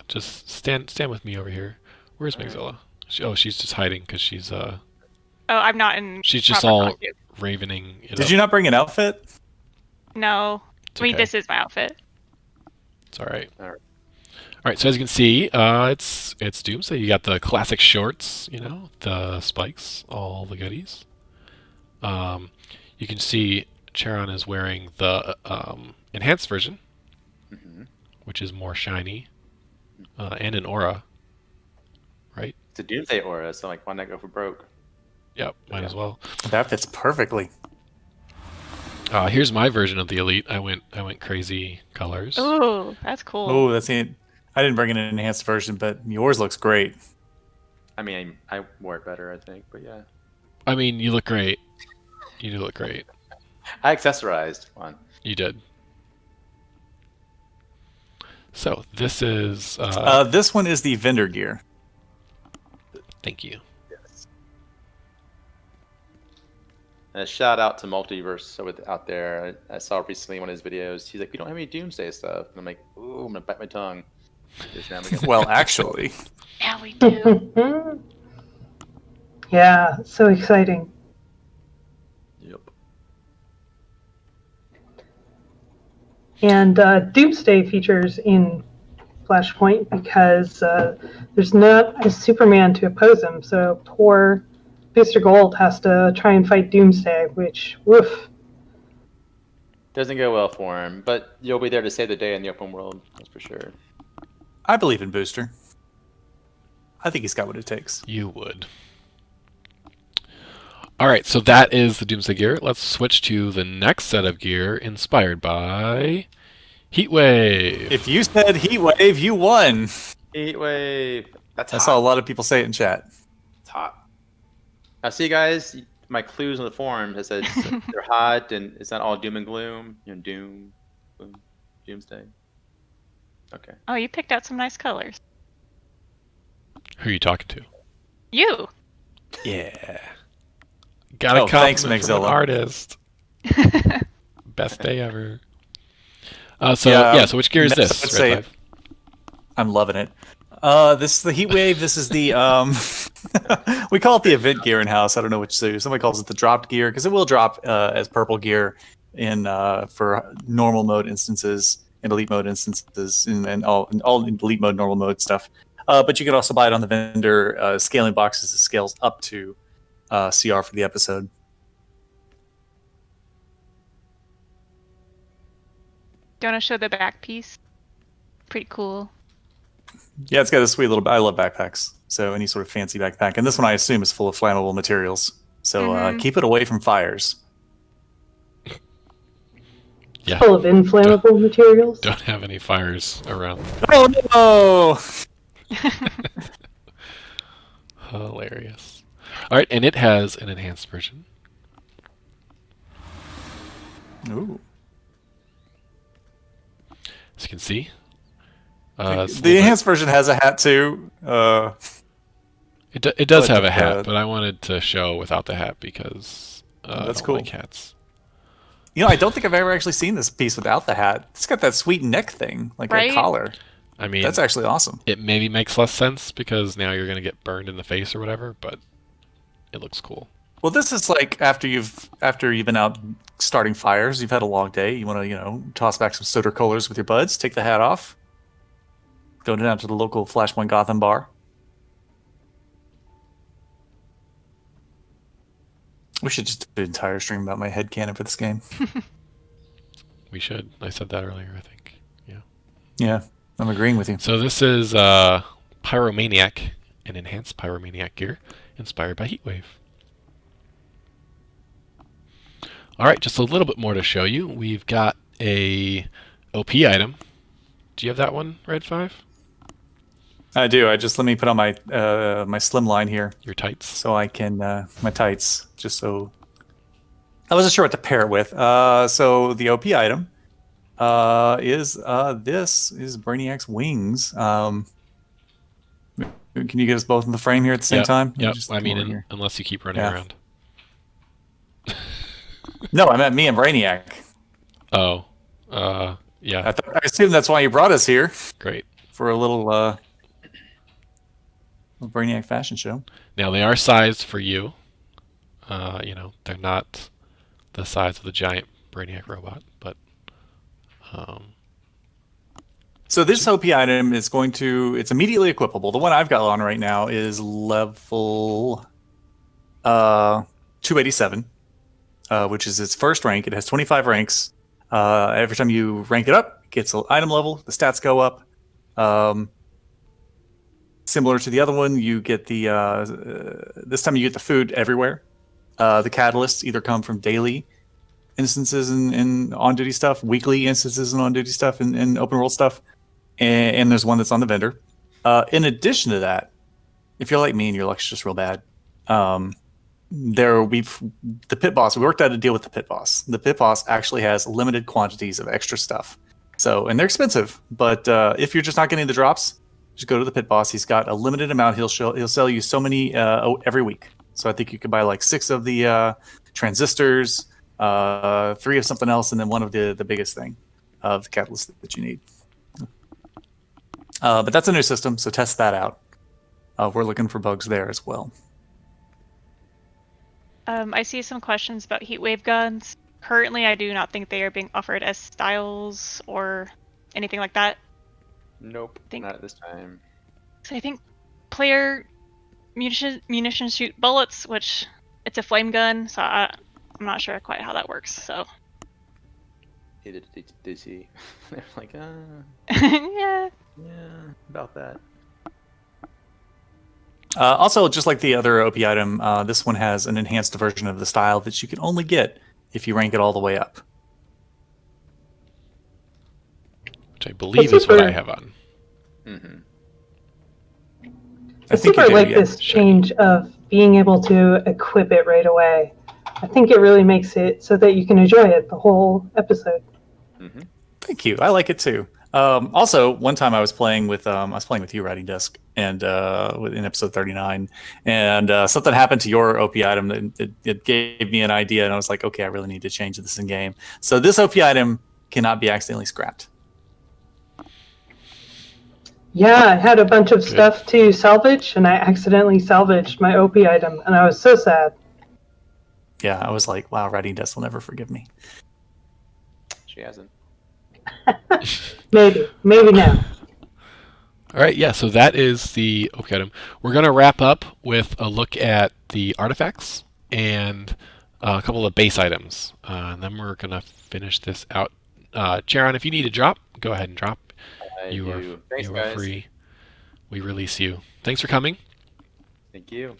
just stand with me over here. Where's Magzilla? She's just hiding because she's Oh, I'm not in. she's just proper all costume. ravening. Did you not bring an outfit? No. It's I mean, okay. this is my outfit. It's all right. All right. All right, so as you can see, it's Doomsday. You got the classic shorts, the spikes, all the goodies. You can see Charon is wearing the enhanced version, which is more shiny, and an aura, right? It's a Doomsday aura, so why not go for broke? Yep, might as well. That fits perfectly. Here's my version of the Elite. I went crazy colors. Oh, that's cool. Oh, that's it. I didn't bring an enhanced version, but yours looks great. I mean, I wore it better, I think, but yeah. I mean, you look great. You do look great. I accessorized one. You did. So this is. This one is the vendor gear. Thank you. Yes. And a shout out to Multiverse out there. I saw recently one of his videos. He's like, "We don't have any Doomsday stuff," and I'm like, "Ooh, I'm gonna bite my tongue." Well, actually. Yeah, we do. Yeah, so exciting. Yep. And Doomsday features in Flashpoint because there's not a Superman to oppose him, so poor Booster Gold has to try and fight Doomsday, which, woof. Doesn't go well for him, but you'll be there to save the day in the open world, that's for sure. I believe in Booster. I think he's got what it takes. You would. All right, so that is the Doomsday gear. Let's switch to the next set of gear inspired by Heatwave. If you said Heatwave, you won. Heatwave. That's hot. I saw a lot of people say it in chat. It's hot. Now, see, guys, my clues on the forum has said they're hot and it's not all doom and gloom. Doom, gloom, Doomsday. Okay. Oh, you picked out some nice colors. Who are you talking to? You. Yeah. Got a thanks, compliment from an Megzilla. artist. Best day ever. So which gear is this? Let's say I'm loving it. This is the Heatwave. This is the we call it the event gear in house. I don't know which. Somebody calls it the dropped gear because it will drop as purple gear in for normal mode instances and elite mode instances and all elite mode, normal mode stuff. But you can also buy it on the vendor scaling boxes. It scales up to CR for the episode. Do you want to show the back piece? Pretty cool. Yeah, it's got a sweet little. I love backpacks, so any sort of fancy backpack, and this one I assume is full of flammable materials. So keep it away from fires. Yeah. Full of inflammable materials. Don't have any fires around. Oh no! Hilarious. All right, and it has an enhanced version. Ooh. As you can see. The enhanced version has a hat too. It does have a hat, but I wanted to show without the hat because that's I don't cool. like hats. You know, I don't think I've ever actually seen this piece without the hat. It's got that sweet neck thing, like a collar. I mean, that's actually awesome. It maybe makes less sense because now you're going to get burned in the face or whatever, but it looks cool. Well, this is like after you've been out starting fires, you've had a long day. You want to toss back some soda coolers with your buds, take the hat off, go down to the local Flashpoint Gotham bar. We should just do an entire stream about my headcanon for this game. We should. I said that earlier, I think. Yeah. Yeah, I'm agreeing with you. So this is Pyromaniac, an enhanced Pyromaniac gear inspired by Heatwave. All right, just a little bit more to show you. We've got a OP item. Do you have that one, Red 5? I do. Let me put on my my slim line here. Your tights. So I can my tights. Just so I wasn't sure what to pair it with. So the OP item is this is Brainiac's wings. Can you get us both in the frame here at the same time? Yep. I mean, unless you keep running around. No, I meant me and Brainiac. Oh, yeah. I assume that's why you brought us here. Great. For a little Brainiac fashion show. Now they are sized for you. They're not the size of the giant Brainiac robot, but. So this OP item is it's immediately equipable. The one I've got on right now is level 287, which is its first rank. It has 25 ranks. Every time you rank it up, it gets an item level. The stats go up. Similar to the other one, you get this time you get the food everywhere. The catalysts either come from daily instances and on-duty stuff, weekly instances and on-duty stuff, and open world stuff. And there's one that's on the vendor. In addition to that, if you're like me and your luck's just real bad, the pit boss. We worked out a deal with the pit boss. The pit boss actually has limited quantities of extra stuff. So, and they're expensive, but if you're just not getting the drops, just go to the pit boss. He's got a limited amount. He'll sell you so many every week. So I think you could buy like 6 of the transistors, 3 of something else, and then 1 of the biggest thing of the catalyst that you need. But that's a new system, so test that out. We're looking for bugs there as well. I see some questions about heatwave guns. Currently, I do not think they are being offered as styles or anything like that. Nope, not at this time. So I think player munitions shoot bullets, which it's a flame gun, so I'm not sure quite how that works. So Neither did he. They're like, yeah, about that. Also, just like the other OP item, this one has an enhanced version of the style that you can only get if you rank it all the way up. Which I believe is what I have on. Mm-hmm. I super like this change of being able to equip it right away. I think it really makes it so that you can enjoy it the whole episode. Mm-hmm. Thank you. I like it too. Also, one time I was playing with you, Writing Desk, and in episode 39, and something happened to your OP item that it gave me an idea, and I was like, okay, I really need to change this in game. So this OP item cannot be accidentally scrapped. Yeah, I had a bunch of stuff to salvage, and I accidentally salvaged my OP item, and I was so sad. Yeah, I was like, wow, Writing Desk will never forgive me. She hasn't. Maybe now. All right, yeah, so that is the OP item. We're going to wrap up with a look at the artifacts and a couple of base items. And then we're going to finish this out. Charon, if you need to drop, go ahead and drop. You are free. We release you. Thanks for coming. Thank you.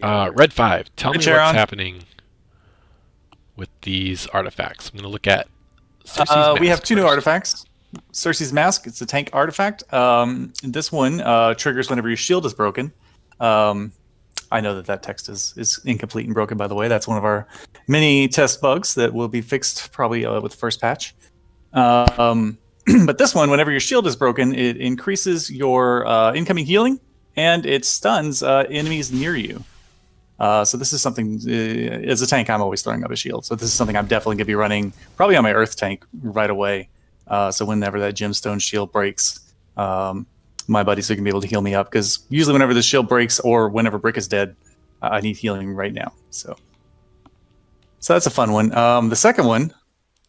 Red 5, tell me what's Charon. happening with these artifacts. I'm going to look at Cersei's we have mask 2 new first. artifacts. Cersei's Mask, it's a tank artifact. This one triggers whenever your shield is broken. I know that text is incomplete and broken, by the way. That's one of our many test bugs that will be fixed probably with the first patch. But this one, whenever your shield is broken, it increases your incoming healing, and it stuns enemies near you. So this is something, as a tank, I'm always throwing up a shield. So this is something I'm definitely going to be running probably on my Earth tank right away. So whenever that gemstone shield breaks, my buddies are going to be able to heal me up. Because usually whenever the shield breaks or whenever Brick is dead, I need healing right now. So that's a fun one. The second one,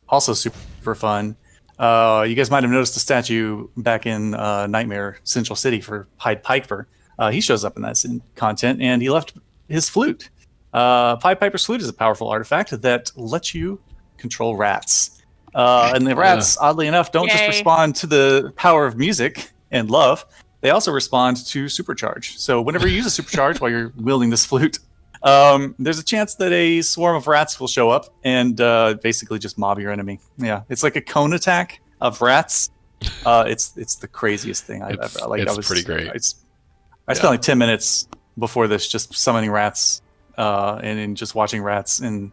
also super fun. You guys might have noticed the statue back in Nightmare Central City for Pied Piper. He shows up in that content, and he left his flute. Pied Piper's flute is a powerful artifact that lets you control rats. And the rats, oddly enough, don't just respond to the power of music and love. They also respond to supercharge. So whenever you use a supercharge while you're wielding this flute, there's a chance that a swarm of rats will show up and basically just mob your enemy. Yeah, it's like a cone attack of rats. It's the craziest thing I've ever. Like, it's pretty great. I spent like 10 minutes before this just summoning rats and just watching rats, and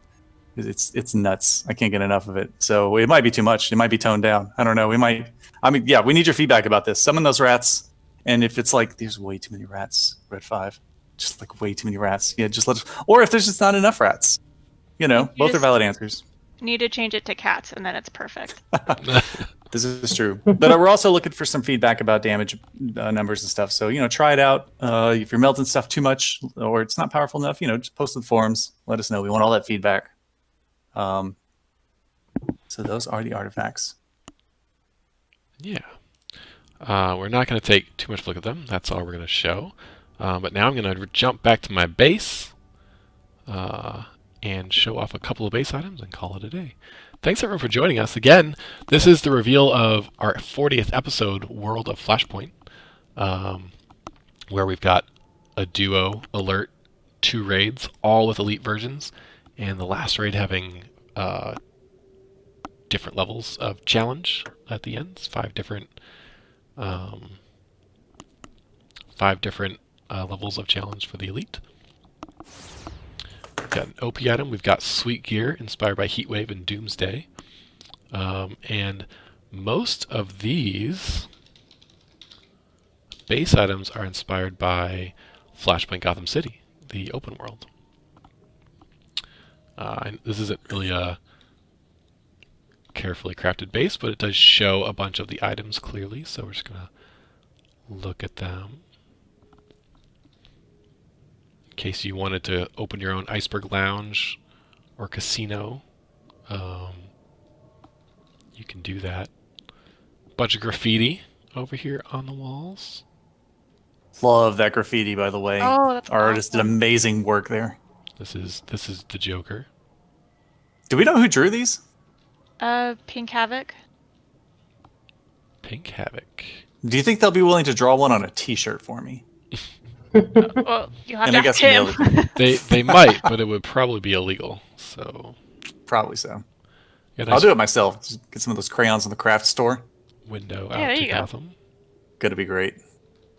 it's nuts. I can't get enough of it. So it might be too much. It might be toned down. I don't know. We need your feedback about this. Summon those rats, and if it's like there's way too many rats, Red 5. Just like way too many rats. Yeah, just let us. Or if there's just not enough rats. Both are valid answers. Need to change it to cats, and then it's perfect. This is true. But we're also looking for some feedback about damage numbers and stuff. So, try it out. If you're melting stuff too much or it's not powerful enough, just post in the forums. Let us know. We want all that feedback. So those are the artifacts. Yeah. We're not going to take too much look at them. That's all we're going to show. But now I'm going to jump back to my base and show off a couple of base items and call it a day. Thanks everyone for joining us. Again, this is the reveal of our 40th episode, World of Flashpoint, where we've got a duo alert, 2 raids, all with elite versions, and the last raid having different levels of challenge at the end. It's five different levels of challenge for the elite. We've got an OP item. We've got Sweet Gear, inspired by Heatwave and Doomsday. And most of these base items are inspired by Flashpoint Gotham City, the open world. This isn't really a carefully crafted base, but it does show a bunch of the items clearly, so we're just going to look at them. In case you wanted to open your own Iceberg Lounge or casino, you can do that. Bunch of graffiti over here on the walls. Love that graffiti, by the way. Oh, that's Artist did awesome. amazing work there. This is the Joker. Do we know who drew these? Pink Havoc. Pink Havoc. Do you think they'll be willing to draw one on a T-shirt for me? Well, you have And to I guess ask him. mail They might, but it would probably be illegal. So Probably so. yeah, I'll do it myself. Just get some of those crayons in the craft store. window Yeah, out there to you go. Gotham. Gonna be great.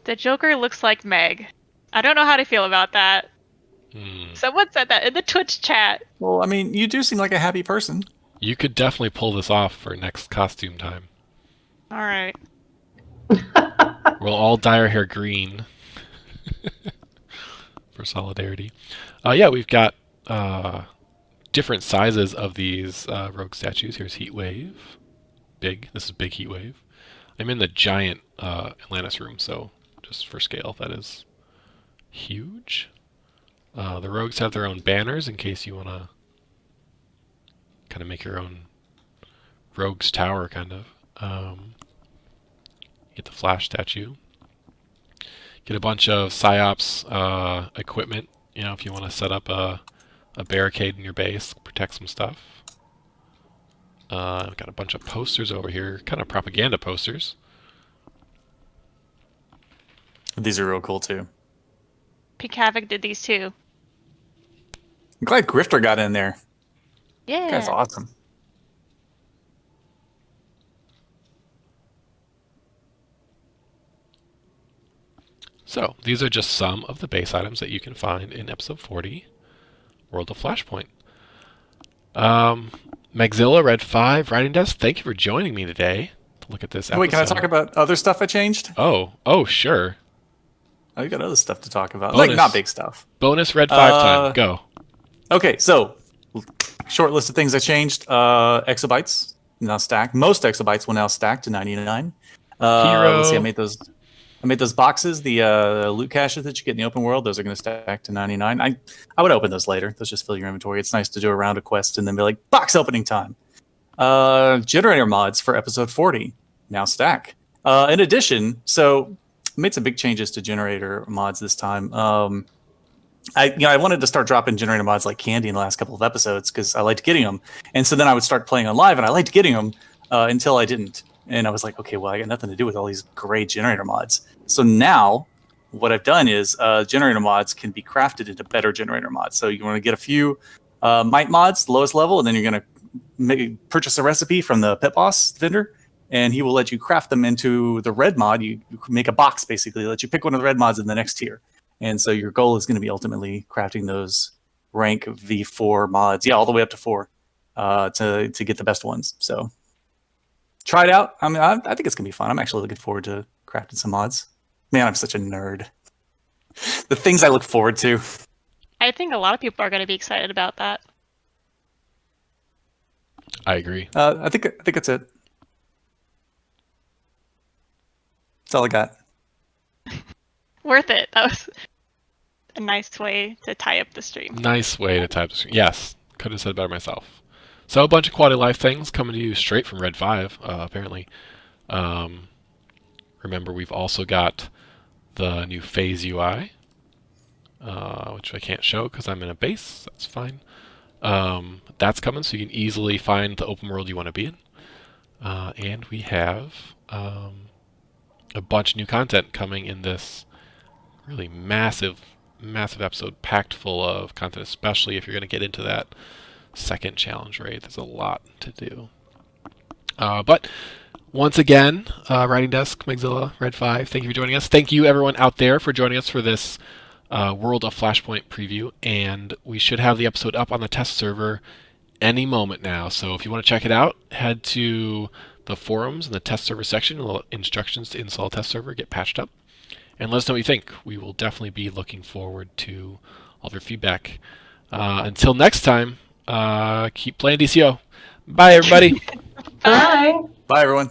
The Joker looks like Meg. I don't know how to feel about that. Someone said that in the Twitch chat. Well, I mean, you do seem like a happy person. You could definitely pull this off for next costume time. All right. We'll all dye our hair green for solidarity. Yeah, we've got different sizes of these rogue statues. Here's Heatwave. Big. This is big Heatwave. I'm in the giant Atlantis room, so just for scale, that is huge. The rogues have their own banners in case you want to kind of make your own rogues tower, kind of. Get the Flash statue. Get a bunch of PsyOps equipment, you know, if you want to set up a barricade in your base, protect some stuff. We've got a bunch of posters over here, kind of propaganda posters. These are real cool too. Pink Havoc did these too. I'm glad Grifter got in there. Yeah. That guy's awesome. So, these are just some of the base items that you can find in episode 40, World of Flashpoint. Magzilla, Red 5, Writing Desk, thank you for joining me today to look at this episode. Wait, can I talk about other stuff I changed? Oh, sure. Oh, you got other stuff to talk about. Bonus. Like, not big stuff. Bonus Red 5 time, go. Okay, so, short list of things I changed. Exabytes, now stacked. Most exabytes will now stack to 99. Hero. Let's see, I made those boxes, the loot caches that you get in the open world. Those are going to stack to 99. I would open those later. Those just fill your inventory. It's nice to do a round of quests and then be like, box opening time. Generator mods for episode 40 now stack. In addition, so I made some big changes to generator mods this time. I wanted to start dropping generator mods like candy in the last couple of episodes because I liked getting them. And so then I would start playing on live and I liked getting them until I didn't. And I was like, okay, well, I got nothing to do with all these great generator mods. So now what I've done is generator mods can be crafted into better generator mods. So you want to get a few might mods, lowest level, and then you're going to purchase a recipe from the pit boss vendor, and he will let you craft them into the red mod. You make a box, basically, let you pick one of the red mods in the next tier. And so your goal is going to be ultimately crafting those rank V4 mods, all the way up to 4, to get the best ones. So try it out. I mean, I think it's going to be fun. I'm actually looking forward to crafting some mods. Man, I'm such a nerd. The things I look forward to. I think a lot of people are going to be excited about that. I agree. I think that's it. That's all I got. Worth it. That was a nice way to tie up the stream. Nice way to type the screen. Yes, could have said it better myself. So a bunch of quality of life things coming to you straight from Red 5, apparently. Remember, we've also got the new Phase UI, which I can't show because I'm in a base. That's fine. That's coming, so you can easily find the open world you want to be in. And we have a bunch of new content coming in this really massive episode, packed full of content, especially if you're going to get into that second challenge raid. There's a lot to do. But once again, Writing Desk, Megzilla, Red 5, thank you for joining us. Thank you, everyone out there, for joining us for this World of Flashpoint preview. And we should have the episode up on the test server any moment now. So if you want to check it out, head to the forums in the test server section, little instructions to install a test server, get patched up, and let us know what you think. We will definitely be looking forward to all of your feedback. Until next time, keep playing DCO. Bye, everybody. Bye. Bye, everyone.